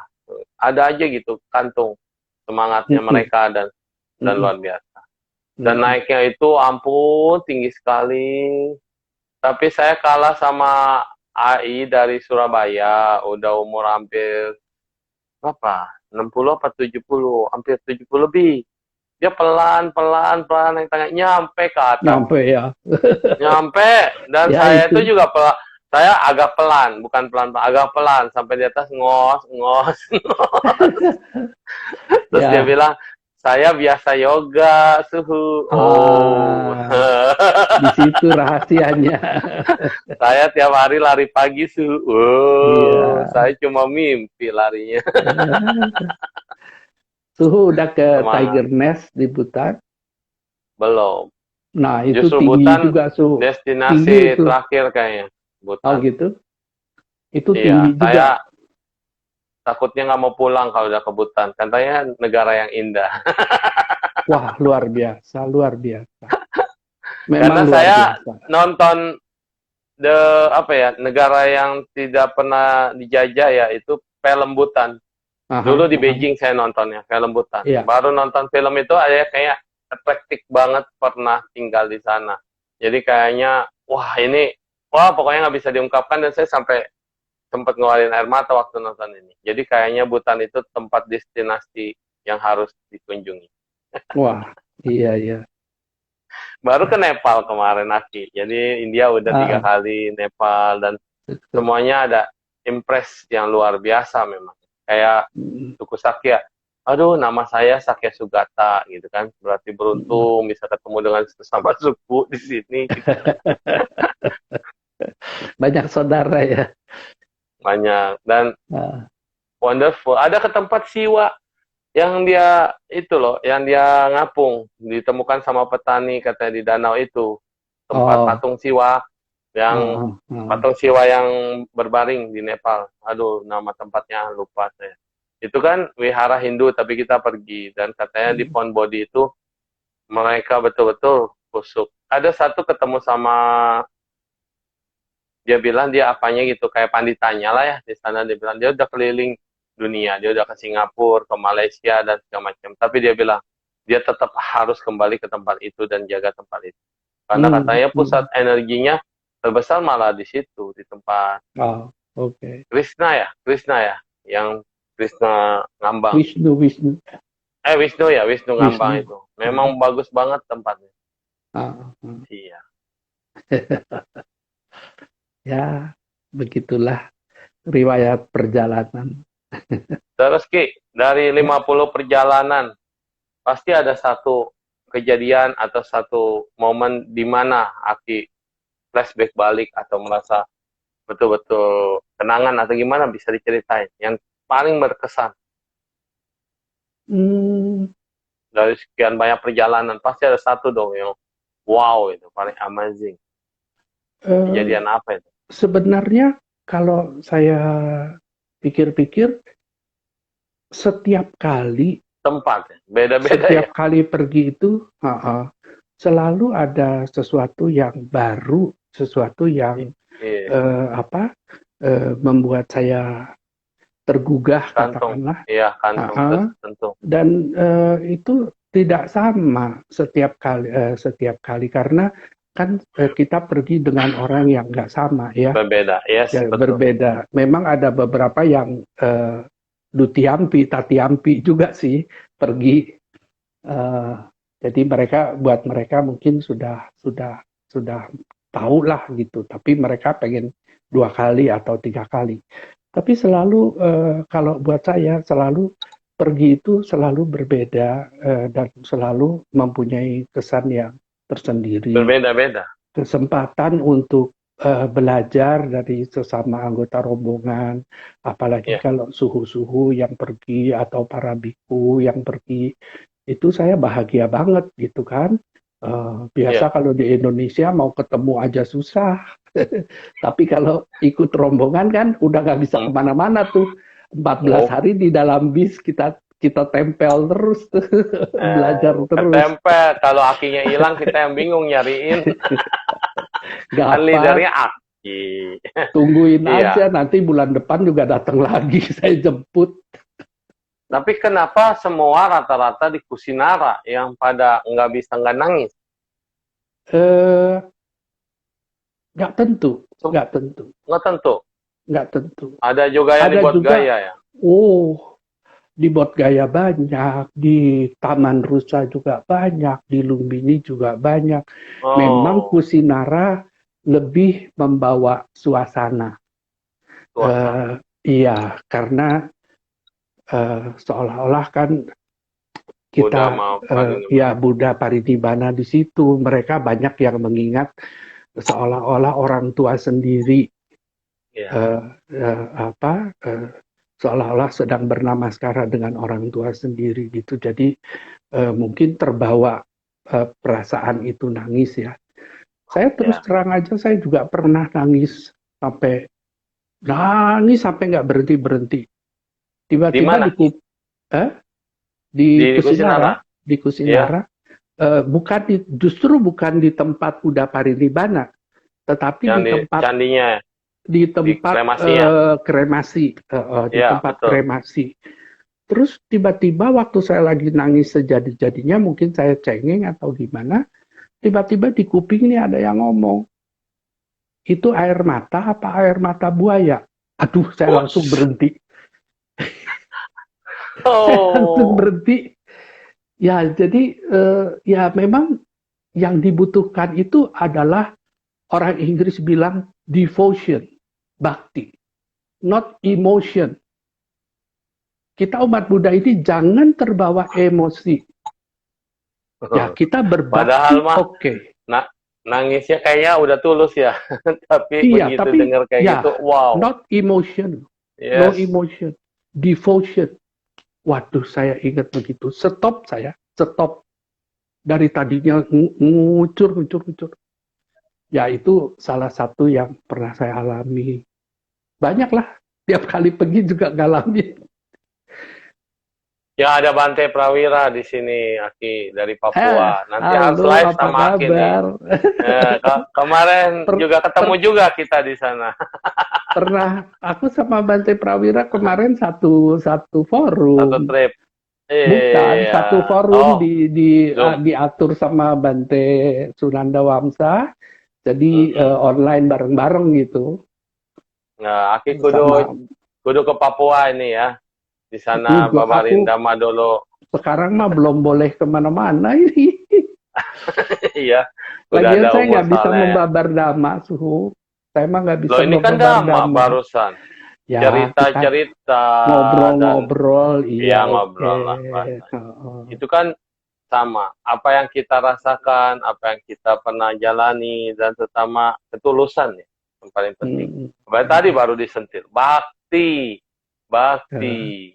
ada aja gitu kantung semangatnya mereka dan luar biasa. Dan naiknya itu ampun tinggi sekali. Tapi saya kalah sama AI dari Surabaya, udah umur hampir berapa? 60 apa 70, hampir 70 lebih. Dia pelan naik tangga nyampe ke atas. Nyampe ya. Nyampe dan Ya saya itu. itu juga saya agak pelan, bukan pelan, agak pelan sampai di atas ngos. Terus dia Ya. bilang, "Saya biasa yoga, Suhu." Oh. Di situ rahasianya. Saya tiap hari lari pagi, Suhu. Iya. Oh, saya cuma mimpi larinya. Suhu udah ke Semangat. Tiger Nest di Butan. Belum. Nah, itu Justru tinggi Butan juga, Suhu. Tinggi destinasi itu. terakhir kayaknya. Oh Butan. gitu. Itu Iya, tinggi saya juga. takutnya nggak mau pulang kalau udah ke Butan. Katanya negara yang indah. Wah, luar biasa, luar biasa. Karena Memang luar saya biasa. nonton negara yang tidak pernah dijajah ya itu film Butan. Dulu di Beijing saya nontonnya film Butan. Iya. Baru nonton film itu ada kayak atraktif banget pernah tinggal di sana. Jadi kayaknya wah pokoknya nggak bisa diungkapkan dan saya sampai sempat ngeluarin air mata waktu nonton ini. Jadi kayaknya Butan itu tempat destinasi yang harus dikunjungi. Wah, iya. Baru ke Nepal kemarin Aki. Jadi India udah 3 kali, Nepal dan semuanya ada impress yang luar biasa memang. Kayak suku Sakya. Aduh, nama saya Sakya Sugata gitu kan. Berarti beruntung bisa ketemu dengan sesama suku di sini. Gitu. Banyak saudara ya. Banyak dan wonderful. Ada ke tempat Siwa yang dia itu loh, yang dia ngapung, ditemukan sama petani katanya di danau itu. Tempat patung Siwa yang patung Siwa yang berbaring di Nepal. Aduh, nama tempatnya lupa saya. Itu kan wihara Hindu tapi kita pergi dan katanya di Pond Body itu mereka betul-betul kusuk. Ada satu ketemu sama, dia bilang dia apanya gitu, kayak panditanya lah ya di sana. Dia bilang dia udah keliling dunia, dia udah ke Singapura, ke Malaysia dan segala macam. Tapi dia bilang dia tetap harus kembali ke tempat itu dan jaga tempat itu. Karena katanya pusat energinya terbesar malah di situ, di tempat Oh, oke. Krishna ya, yang Krishna ngambang. Wisnu. Wisnu ngambang Wisnu. itu. Memang bagus banget tempatnya. Ah, Iya. ya, begitulah riwayat perjalanan. Terus Ki, dari 50 perjalanan, pasti ada satu kejadian atau satu momen di mana Aki flashback balik atau merasa betul-betul kenangan atau gimana, bisa diceritain yang paling berkesan Hmm, dari sekian banyak perjalanan. Pasti ada satu dong yang wow, itu paling amazing. Kejadian apa itu? sebenarnya kalau saya pikir-pikir, setiap kali Tempat ya? Beda-beda ya. setiap kali pergi itu selalu ada sesuatu yang baru, sesuatu yang Iya. membuat saya tergugah, Kantung. katakanlah. Iya, kantung tentu. Dan itu tidak sama setiap kali karena kan kita pergi dengan orang yang nggak sama ya. Berbeda, yes, Ya, betul. berbeda. Memang ada beberapa yang dutiampi, tatiampi juga sih pergi. Jadi buat mereka mungkin sudah tahu lah gitu. Tapi mereka pengen 2 kali atau 3 kali. Tapi selalu kalau buat saya selalu pergi itu selalu berbeda dan selalu mempunyai kesan yang tersendiri. Berbeda-beda. Kesempatan untuk belajar dari sesama anggota rombongan, apalagi kalau suhu-suhu yang pergi atau para biku yang pergi, itu saya bahagia banget gitu kan. Biasa kalau di Indonesia mau ketemu aja susah, tapi kalau ikut rombongan kan udah nggak bisa kemana-mana tuh. 14 hari di dalam bis kita tempel terus tuh, belajar terus. Tempel, kalau akinya hilang kita yang bingung nyariin. Gak Leadernya Aki. Tungguin aja, nanti bulan depan juga datang lagi, saya jemput. Tapi kenapa semua rata-rata di Kusinara yang pada nggak nangis? Nggak tentu. Ada juga yang dibuat gaya ya? Oh, dibuat gaya banyak, di Taman Rusa juga banyak, di Lumbini juga banyak. Memang Kusinara lebih membawa suasana. Iya, karena seolah-olah kan kita Buddha Parinibbana di situ. Mereka banyak yang mengingat seolah-olah orang tua sendiri seolah-olah sedang bernamaskara dengan orang tua sendiri gitu. Jadi mungkin terbawa perasaan itu nangis ya. Saya terus terang aja, saya juga pernah nangis sampai nggak berhenti. Tiba-tiba di Kusinara. Justru bukan di tempat Buddha Parinibbana, tetapi di tempat candinya, di tempat kremasi, di tempat kremasi. Terus tiba-tiba waktu saya lagi nangis sejadi-jadinya, mungkin saya cengeng atau gimana, tiba-tiba di kuping ini ada yang ngomong, itu air mata apa air mata buaya? Aduh, saya langsung berhenti. Langsung berhenti. Ya, jadi ya memang yang dibutuhkan itu adalah, orang Inggris bilang devotion, bakti, not emotion. Kita umat Buddha ini jangan terbawa emosi. Ya, kita berbakti, oke. Nangisnya kayaknya udah tulus ya. Tapi begitu dengar kayak gitu, wow. Not emotion. No emotion. Devotion. Waduh, saya ingat begitu. Stop. Dari tadinya ngucur. Ya, itu salah satu yang pernah saya alami. Banyak lah. Tiap kali pergi juga ngalamin. Ya ada Bante Prawira di sini, Aki dari Papua. Nanti harus halo, live apa sama Aki nih. kabar? Kemarin Per- juga ketemu per- juga kita di sana. Pernah aku sama Bante Prawira kemarin satu Satu forum. trip. Bukan Iya. satu forum Oh, Zoom. diatur sama Bante Sunanda Wamsa, jadi Mm-mm. online bareng-bareng gitu Nah, Aki sama. kudu ke Papua ini ya. Di sana Aku babarin Dhamma dulu. sekarang mah belum boleh kemana-mana ini. Iya, udah Lagian ada saya umur nggak bisa soalnya ya. membabar dhamma, suhu. Saya mah nggak bisa Loh ini kan membabar Dhamma dhamma. barusan. Ya kita Cerita-cerita dan ngobrol-ngobrol, iya ya oke. ngobrol lah bahasanya. Heeh. Itu kan sama. Apa yang kita rasakan, apa yang kita pernah jalani, dan terutama ketulusan ya. Yang paling penting. Hmm. Tadi baru disentil. Bakti. Bakti.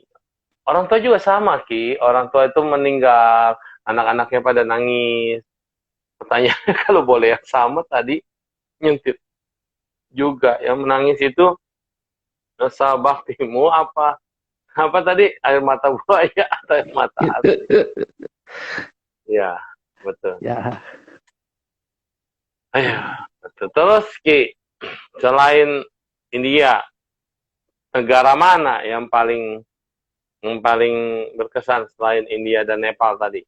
Orang tua juga sama, Ki. Orang tua itu meninggal. Anak-anaknya pada nangis. Pertanyaannya kalau boleh yang sama tadi, nyentil juga. Yang menangis itu, rasa baktimu apa? Apa tadi? Air mata buaya atau air mata asli? Ya, betul. Ya, Ayo, betul. Terus, Ki, selain India, negara mana yang paling berkesan selain India dan Nepal tadi?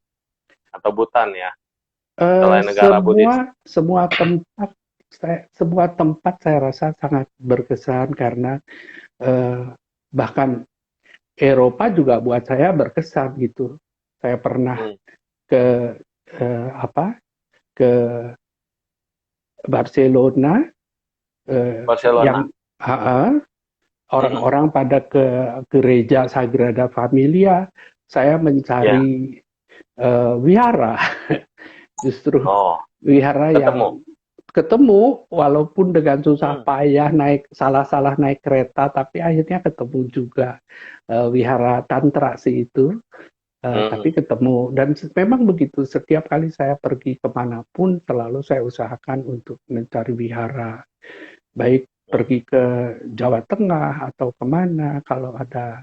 Atau Bhutan ya? Selain negara Buddhis. semua tempat saya rasa sangat berkesan karena bahkan Eropa juga buat saya berkesan gitu. Saya pernah ke ke Barcelona, yang orang-orang pada ke gereja Sagrada Familia. Saya mencari wihara, justru wihara yang ketemu walaupun dengan susah payah salah naik kereta, tapi akhirnya ketemu juga wihara tantra sih itu. Tapi ketemu, dan memang begitu, setiap kali saya pergi kemanapun selalu saya usahakan untuk mencari wihara, baik pergi ke Jawa Tengah atau kemana, kalau ada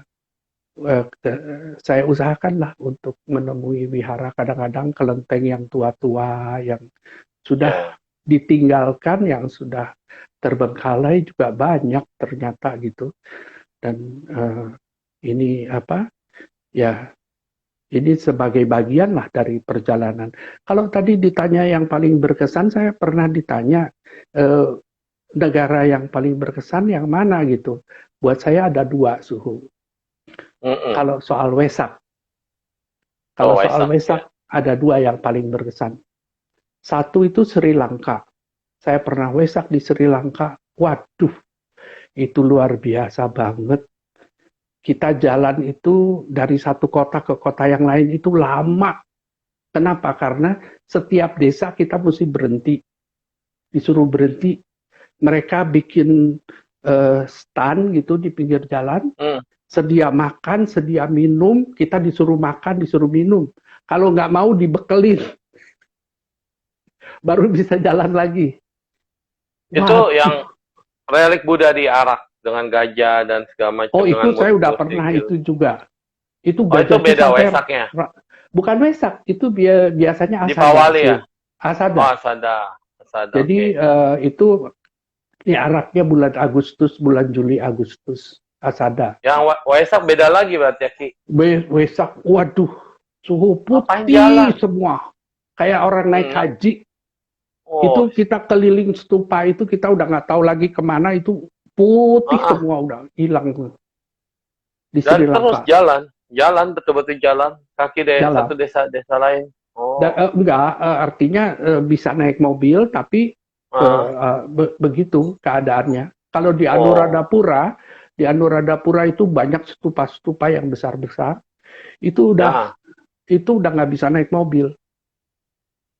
saya usahakanlah untuk menemui wihara. Kadang-kadang kelenteng yang tua-tua yang sudah ditinggalkan, yang sudah terbengkalai juga banyak ternyata gitu. Dan ini ini sebagai bagian lah dari perjalanan. Kalau tadi ditanya yang paling berkesan, saya pernah ditanya negara yang paling berkesan yang mana gitu. Buat saya ada dua, suhu. Kalau soal Wesak, ada dua yang paling berkesan. Satu itu Sri Lanka. Saya pernah Wesak di Sri Lanka. Waduh, itu luar biasa banget. Kita jalan itu dari satu kota ke kota yang lain itu lama. Kenapa? Karena setiap desa kita mesti berhenti. Disuruh berhenti. Mereka bikin stand gitu di pinggir jalan. Sedia makan, sedia minum. Kita disuruh makan, disuruh minum. Kalau nggak mau dibekelin. Baru bisa jalan lagi. Itu yang relik Buddha di Arak. Dengan gajah dan segala macam. Oh, itu saya udah pernah itu juga. Itu gajah itu beda Wesaknya. Bukan Wesak, itu biasanya Asada. Di Pawali ya? Asada. Oh, Asada. Jadi itu araknya bulan Agustus, bulan Juli Agustus. Asada. Yang Wesak beda lagi berarti ya, Ki? Wesak, waduh, suhu putih semua. Kayak orang naik haji. Itu kita keliling stupa itu, kita udah nggak tahu lagi kemana, itu putih semua, udah hilang di Sri Lanka. Terus jalan betul-betul jalan kaki dari satu desa lain. Artinya bisa naik mobil, tapi begitu keadaannya. Kalau di Anuradhapura, itu banyak stupa-stupa yang besar-besar. Itu udah nggak bisa naik mobil.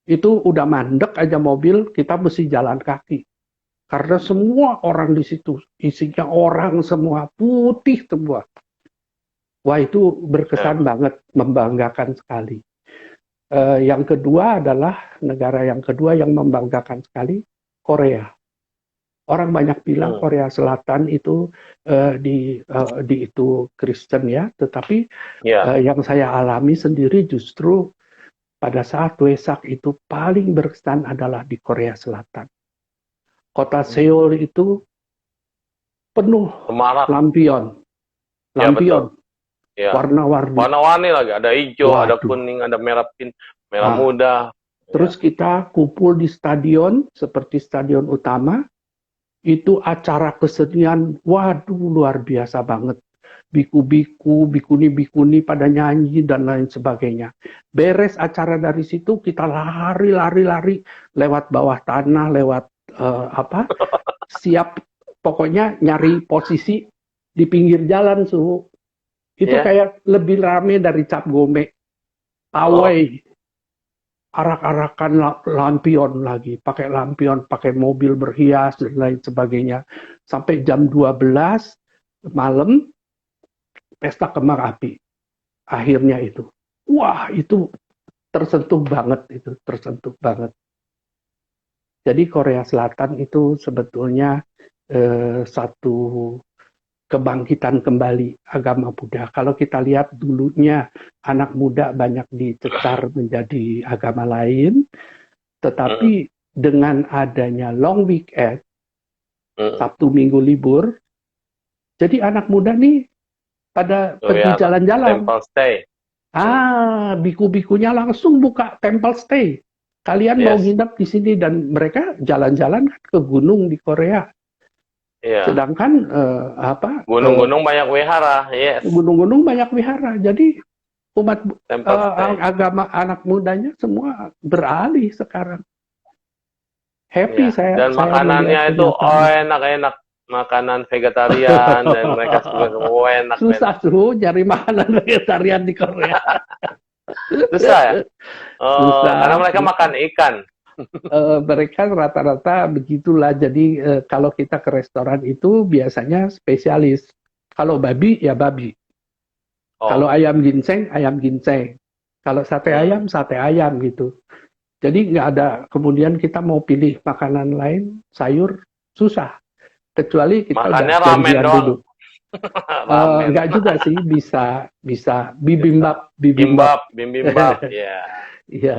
Itu udah mandek aja mobil, kita mesti jalan kaki. Karena semua orang di situ, isinya orang semua, putih semua. Wah, itu berkesan banget, membanggakan sekali. Yang kedua adalah, negara yang kedua yang membanggakan sekali, Korea. Orang banyak bilang Hmm. Korea Selatan itu di itu Kristen ya, tetapi Ya. yang saya alami sendiri justru pada saat Wesak itu paling berkesan adalah di Korea Selatan. Kota Hmm. Seoul itu penuh Semarak. lampion, Ya betul. lampion Ya. warna-warni. Warna-warni lagi. Ada hijau, ada Waduh. kuning, ada merah merah Ah, muda. Ya. terus kita kumpul di stadion seperti stadion utama, itu acara kesenian, waduh luar biasa banget. Biku-biku, bikuni-bikuni pada nyanyi dan lain sebagainya. Beres acara dari situ kita lari lewat bawah tanah, lewat apa? Siap pokoknya nyari posisi di pinggir jalan suhu. Itu Ya. kayak lebih rame dari Cap Gome. Oh. Pawai, arak-arakan lampion lagi, pakai lampion, pakai mobil berhias dan lain sebagainya. Sampai jam 12 malam pesta kembang api. Akhirnya itu. Wah, itu tersentuh banget itu, tersentuh banget. Jadi Korea Selatan itu sebetulnya satu kebangkitan kembali agama Buddha. Kalau kita lihat dulunya anak muda banyak dicecar menjadi agama lain, Mm-mm. tetapi dengan adanya long weekend, Mm-mm. Sabtu Minggu libur, jadi anak muda nih pada Oh pergi ya, jalan-jalan. Temple Stay. Mm. Biku-bikunya langsung buka temple stay. Kalian mau Yes. nginep di sini dan mereka jalan-jalan kan ke gunung di Korea. Iya. Sedangkan Gunung-gunung banyak wihara. Yes. gunung-gunung banyak wihara. Jadi umat Temple Stay. agama anak mudanya semua beralih sekarang. Happy Iya. saya Dan saya melihat makanannya itu kenyataan itu. enak-enak. Makanan vegetarian dan mereka suka enak-enak. Susah tuh cari makanan vegetarian di Korea. Susah ya? Oh, karena Susah, mereka susah. makan ikan. Mereka rata-rata begitulah. Jadi kalau kita ke restoran itu biasanya spesialis. Kalau babi ya babi. Kalau Oh. ayam ginseng, ayam ginseng. Kalau sate Hmm. ayam, sate ayam gitu. Jadi nggak ada kemudian kita mau pilih makanan lain, sayur, susah. Kecuali kita udah Makannya ramen janjian doang. dulu. Ramen. Nggak juga sih, bisa bibimbap, bibimbap. Kimbab, bibimbap. Ya. Iya,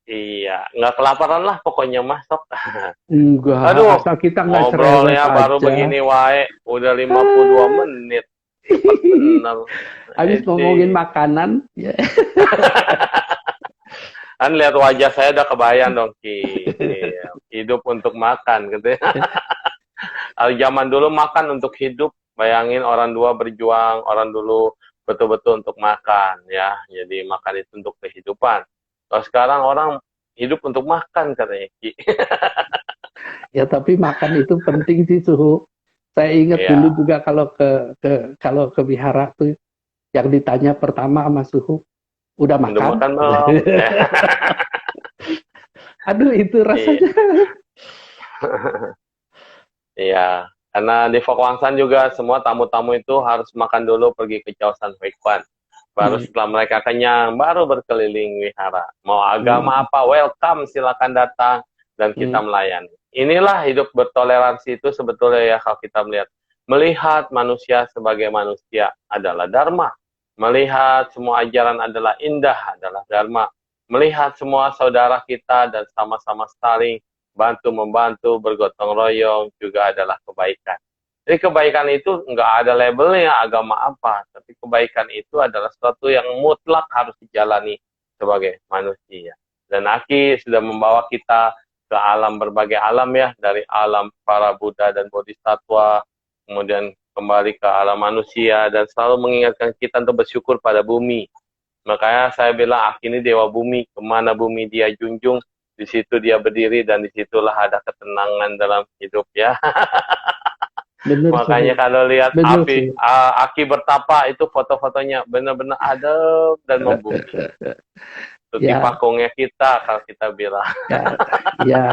Iya. Nggak kelaparan lah pokoknya mas. Sok. enggak, Aduh, asal kita nggak cerewet ngobrolnya baru aja. begini wae. Udah 52 menit. Cepet bener. Habis ngomongin Edi. makanan, ya. Kan lihat wajah saya udah kebayang dong, Ki. Iya. Hidup untuk makan, gitu ya. Kalau zaman dulu makan untuk hidup, bayangin orang dua berjuang, orang dulu betul-betul untuk makan, ya. Jadi makan itu untuk kehidupan. Kalau sekarang orang hidup untuk makan, katanya, Ki. Ya tapi makan itu penting sih suhu. Saya ingat dulu Iya. juga kalau ke wihara tuh yang ditanya pertama sama suhu, udah Udah makan? makan belum? Aduh itu Iya. rasanya. Iya, karena di Fokwangsan juga semua tamu-tamu itu harus makan dulu pergi ke Chaosan Huikwan. Baru Hmm, setelah mereka kenyang, baru berkeliling wihara. Mau agama hmm, apa, welcome, silakan datang dan kita hmm. melayani. Inilah hidup bertoleransi itu sebetulnya ya kalau kita melihat. Melihat manusia sebagai manusia adalah dharma. Melihat semua ajaran adalah indah adalah dharma. Melihat semua saudara kita dan sama-sama saling bantu-membantu, bergotong royong juga adalah kebaikan. Jadi kebaikan itu nggak ada labelnya agama apa, tapi kebaikan itu adalah sesuatu yang mutlak harus dijalani sebagai manusia. Dan Aki sudah membawa kita ke alam berbagai alam ya, dari alam para Buddha dan Bodhisattva, kemudian kembali ke alam manusia, dan selalu mengingatkan kita untuk bersyukur pada bumi. Makanya saya bilang Aki ini dewa bumi, kemana bumi dia junjung, di situ dia berdiri dan disitulah ada ketenangan dalam hidup ya. Bener Makanya suhu, kalau lihat bener sih. Aki bertapa itu foto-fotonya benar-benar adem dan membumi. Tuti Ya, pakungnya kita kalau kita bilang. ya, ya.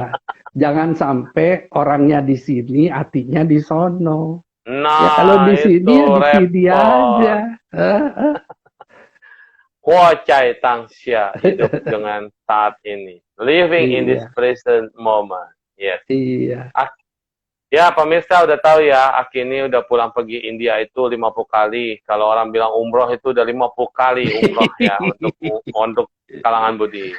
Jangan sampai orangnya di sini, hatinya di sono. Ya kalau Nah, di itu sini ya di sini aja. repot. Kuocai tangsia hidup dengan saat ini. Living in this Iya, present moment. Yes. iya. Ya, pemirsa udah tahu ya, Aki ini udah pulang pergi India itu 50 kali. Kalau orang bilang umroh itu udah 50 kali umroh ya untuk kalangan Budi.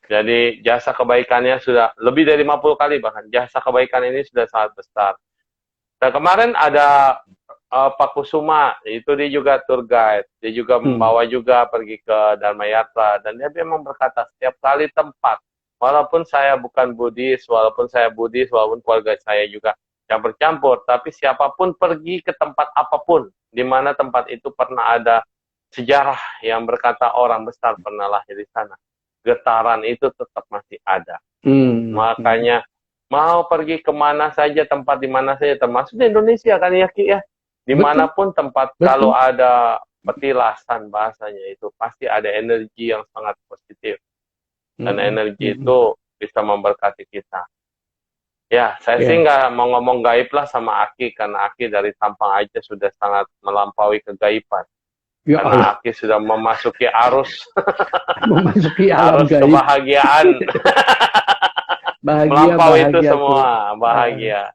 Jadi jasa kebaikannya sudah lebih dari 50 kali bahkan. Jasa kebaikan ini sudah sangat besar. Dan kemarin ada Pak Kusuma, itu dia juga tour guide. Dia juga membawa juga pergi ke Dharma Yatra. Dan dia memang berkata setiap kali tempat, walaupun saya bukan Buddhis, walaupun saya Buddhis, walaupun keluarga saya juga yang bercampur, tapi siapapun pergi ke tempat apapun, di mana tempat itu pernah ada sejarah yang berkata orang besar pernah lahir di sana. Getaran itu tetap masih ada. Makanya mau pergi kemana saja, tempat di mana saja, termasuk di Indonesia kan ya Ki ya. Dimanapun tempat, kalau ada petilasan bahasanya itu pasti ada energi yang sangat positif. Dan energi itu bisa memberkati kita. Ya, saya sih nggak mau ngomong gaib lah sama Aki, karena Aki dari tampang aja sudah sangat melampaui kegaiban. Ya, karena Aki sudah memasuki arus, memasuki alam arus gaib. Kebahagiaan. Bahagia, melampaui bahagia itu semua, tuh. bahagia.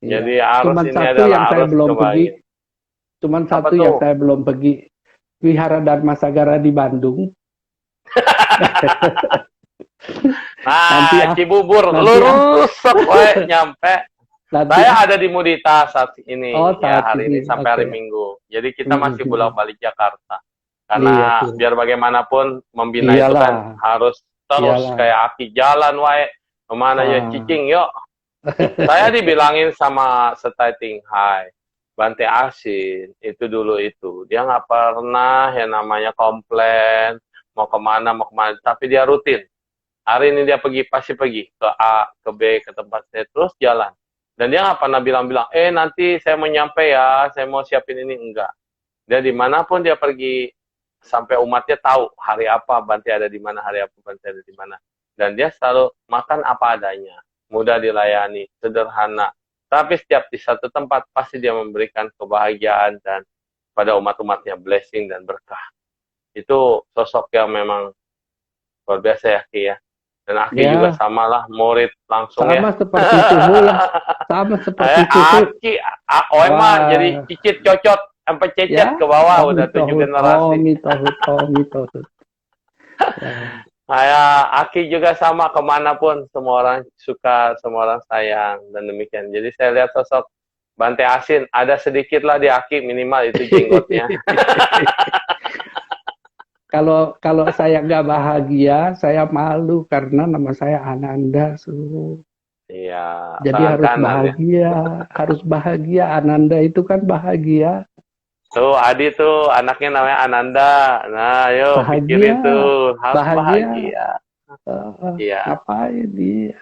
Iya. Jadi arus Cuman ini satu adalah yang saya arus belum pergi. kebahagiaan. Cuman Apa satu tuh? yang saya belum pergi. Wihara Dharma Sagara di Bandung. Nah, Cibubur, lurus sampai nyampe. Saya ada di Mudita saat ini, hari ini sampai hari Minggu. Jadi kita masih bolak-balik Jakarta. Karena biar bagaimanapun membina itu kan harus terus kayak Aki jalan wae. Kemana ya cicing yuk. Saya dibilangin sama Setaiting Hai, Bante Asin, itu dulu itu. Dia nggak pernah yang namanya komplain, mau kemana, tapi dia rutin. Hari ini dia pergi, pasti pergi ke A, ke B, ke tempat saya, terus jalan. Dan dia nggak pernah bilang-bilang, nanti saya mau nyampe ya, saya mau siapin ini, enggak. Dia dimanapun dia pergi, sampai umatnya tahu hari apa Bante ada di mana, hari apa Bante ada di mana. Dan dia selalu makan apa adanya, mudah dilayani, sederhana. Tapi setiap di satu tempat, pasti dia memberikan kebahagiaan dan pada umat-umatnya blessing dan berkah. Itu sosok yang memang luar biasa ya Ki ya. Dan Aki juga samalah, murid langsung sama seperti Suhu lah. Sama seperti Suhu. Aki, emang jadi cicit cocot sampai cecet ke bawah, udah 7 generasi. Kayak Aki juga sama, kemanapun semua orang suka, semua orang sayang, dan demikian. Jadi saya lihat sosok Bante Asin, ada sedikit lah di Aki, minimal itu jenggotnya. Kalau saya nggak bahagia, saya malu karena nama saya Ananda, Suhu. Iya. Jadi harus bahagia, harus bahagia. Ananda itu kan bahagia. Tuh Adi tuh anaknya namanya Ananda. Nah, yuk pikirin tuh, harus bahagia. Iya. Ngapain dia?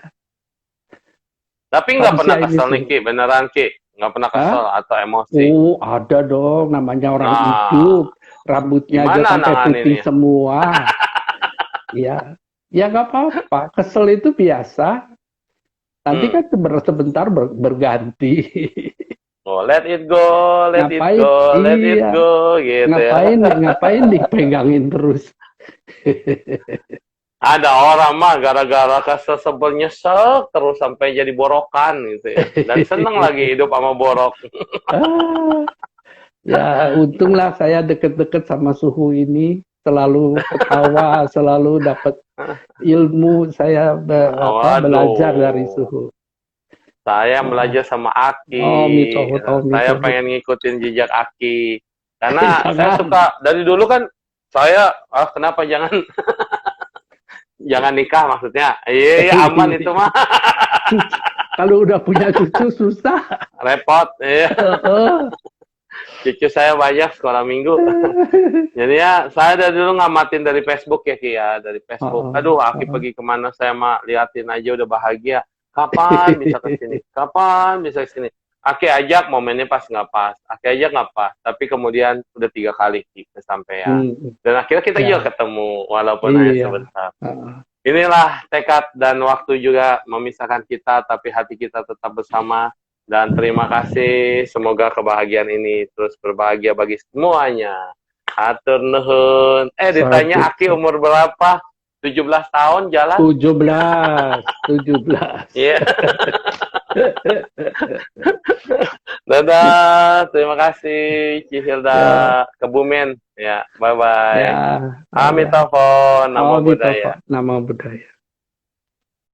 Tapi nggak pernah kesel nih Ki, beneran Ki, nggak pernah kesel atau emosi? Oh, ada dong, namanya orang hidup. Rambutnya aja sampai putih semua. Ya nggak apa-apa. Kesel itu biasa. Nanti kan sebentar berganti. Oh, let it go, let it go, gitu. Ngapain dipegangin terus? Ada orang mah gara-gara kesel sebel nyesek terus sampai jadi borokan gitu ya. Dan seneng lagi hidup sama borok. Ya, untunglah saya deket-deket sama Suhu ini, selalu ketawa, selalu dapat ilmu. Saya belajar dari Suhu. Saya belajar sama Aki. Saya pengen ngikutin jejak Aki. Karena saya suka, dari dulu kan, saya, kenapa jangan jangan nikah maksudnya. Iya, aman itu mah. Kalau udah punya cucu susah. Repot, iya. Cucu saya banyak sekolah minggu. Jadi ya, saya dari dulu ngamatin dari Facebook ya Ki ya, dari Facebook. Aduh, Aki pergi kemana saya mah liatin aja udah bahagia. Kapan bisa ke sini? Kapan bisa ke sini? Aki ajak, momennya pas nggak pas. Aki ajak nggak pas. Tapi kemudian udah 3 kali kesampaian. Dan akhirnya kita juga ketemu, walaupun hanya sebentar. Inilah tekad dan waktu juga memisahkan kita, tapi hati kita tetap bersama. Dan terima kasih, semoga kebahagiaan ini terus berbahagia bagi semuanya. Hatur nuhun. Ditanya Aki umur berapa? 17 tahun jalan? 17. Iya. Dadah, terima kasih Cihilda Ya, Kebumen. Ya, bye-bye. ya, ya. Amitofo, Namo Oh, Mitopo, Buddhaya. nama budaya.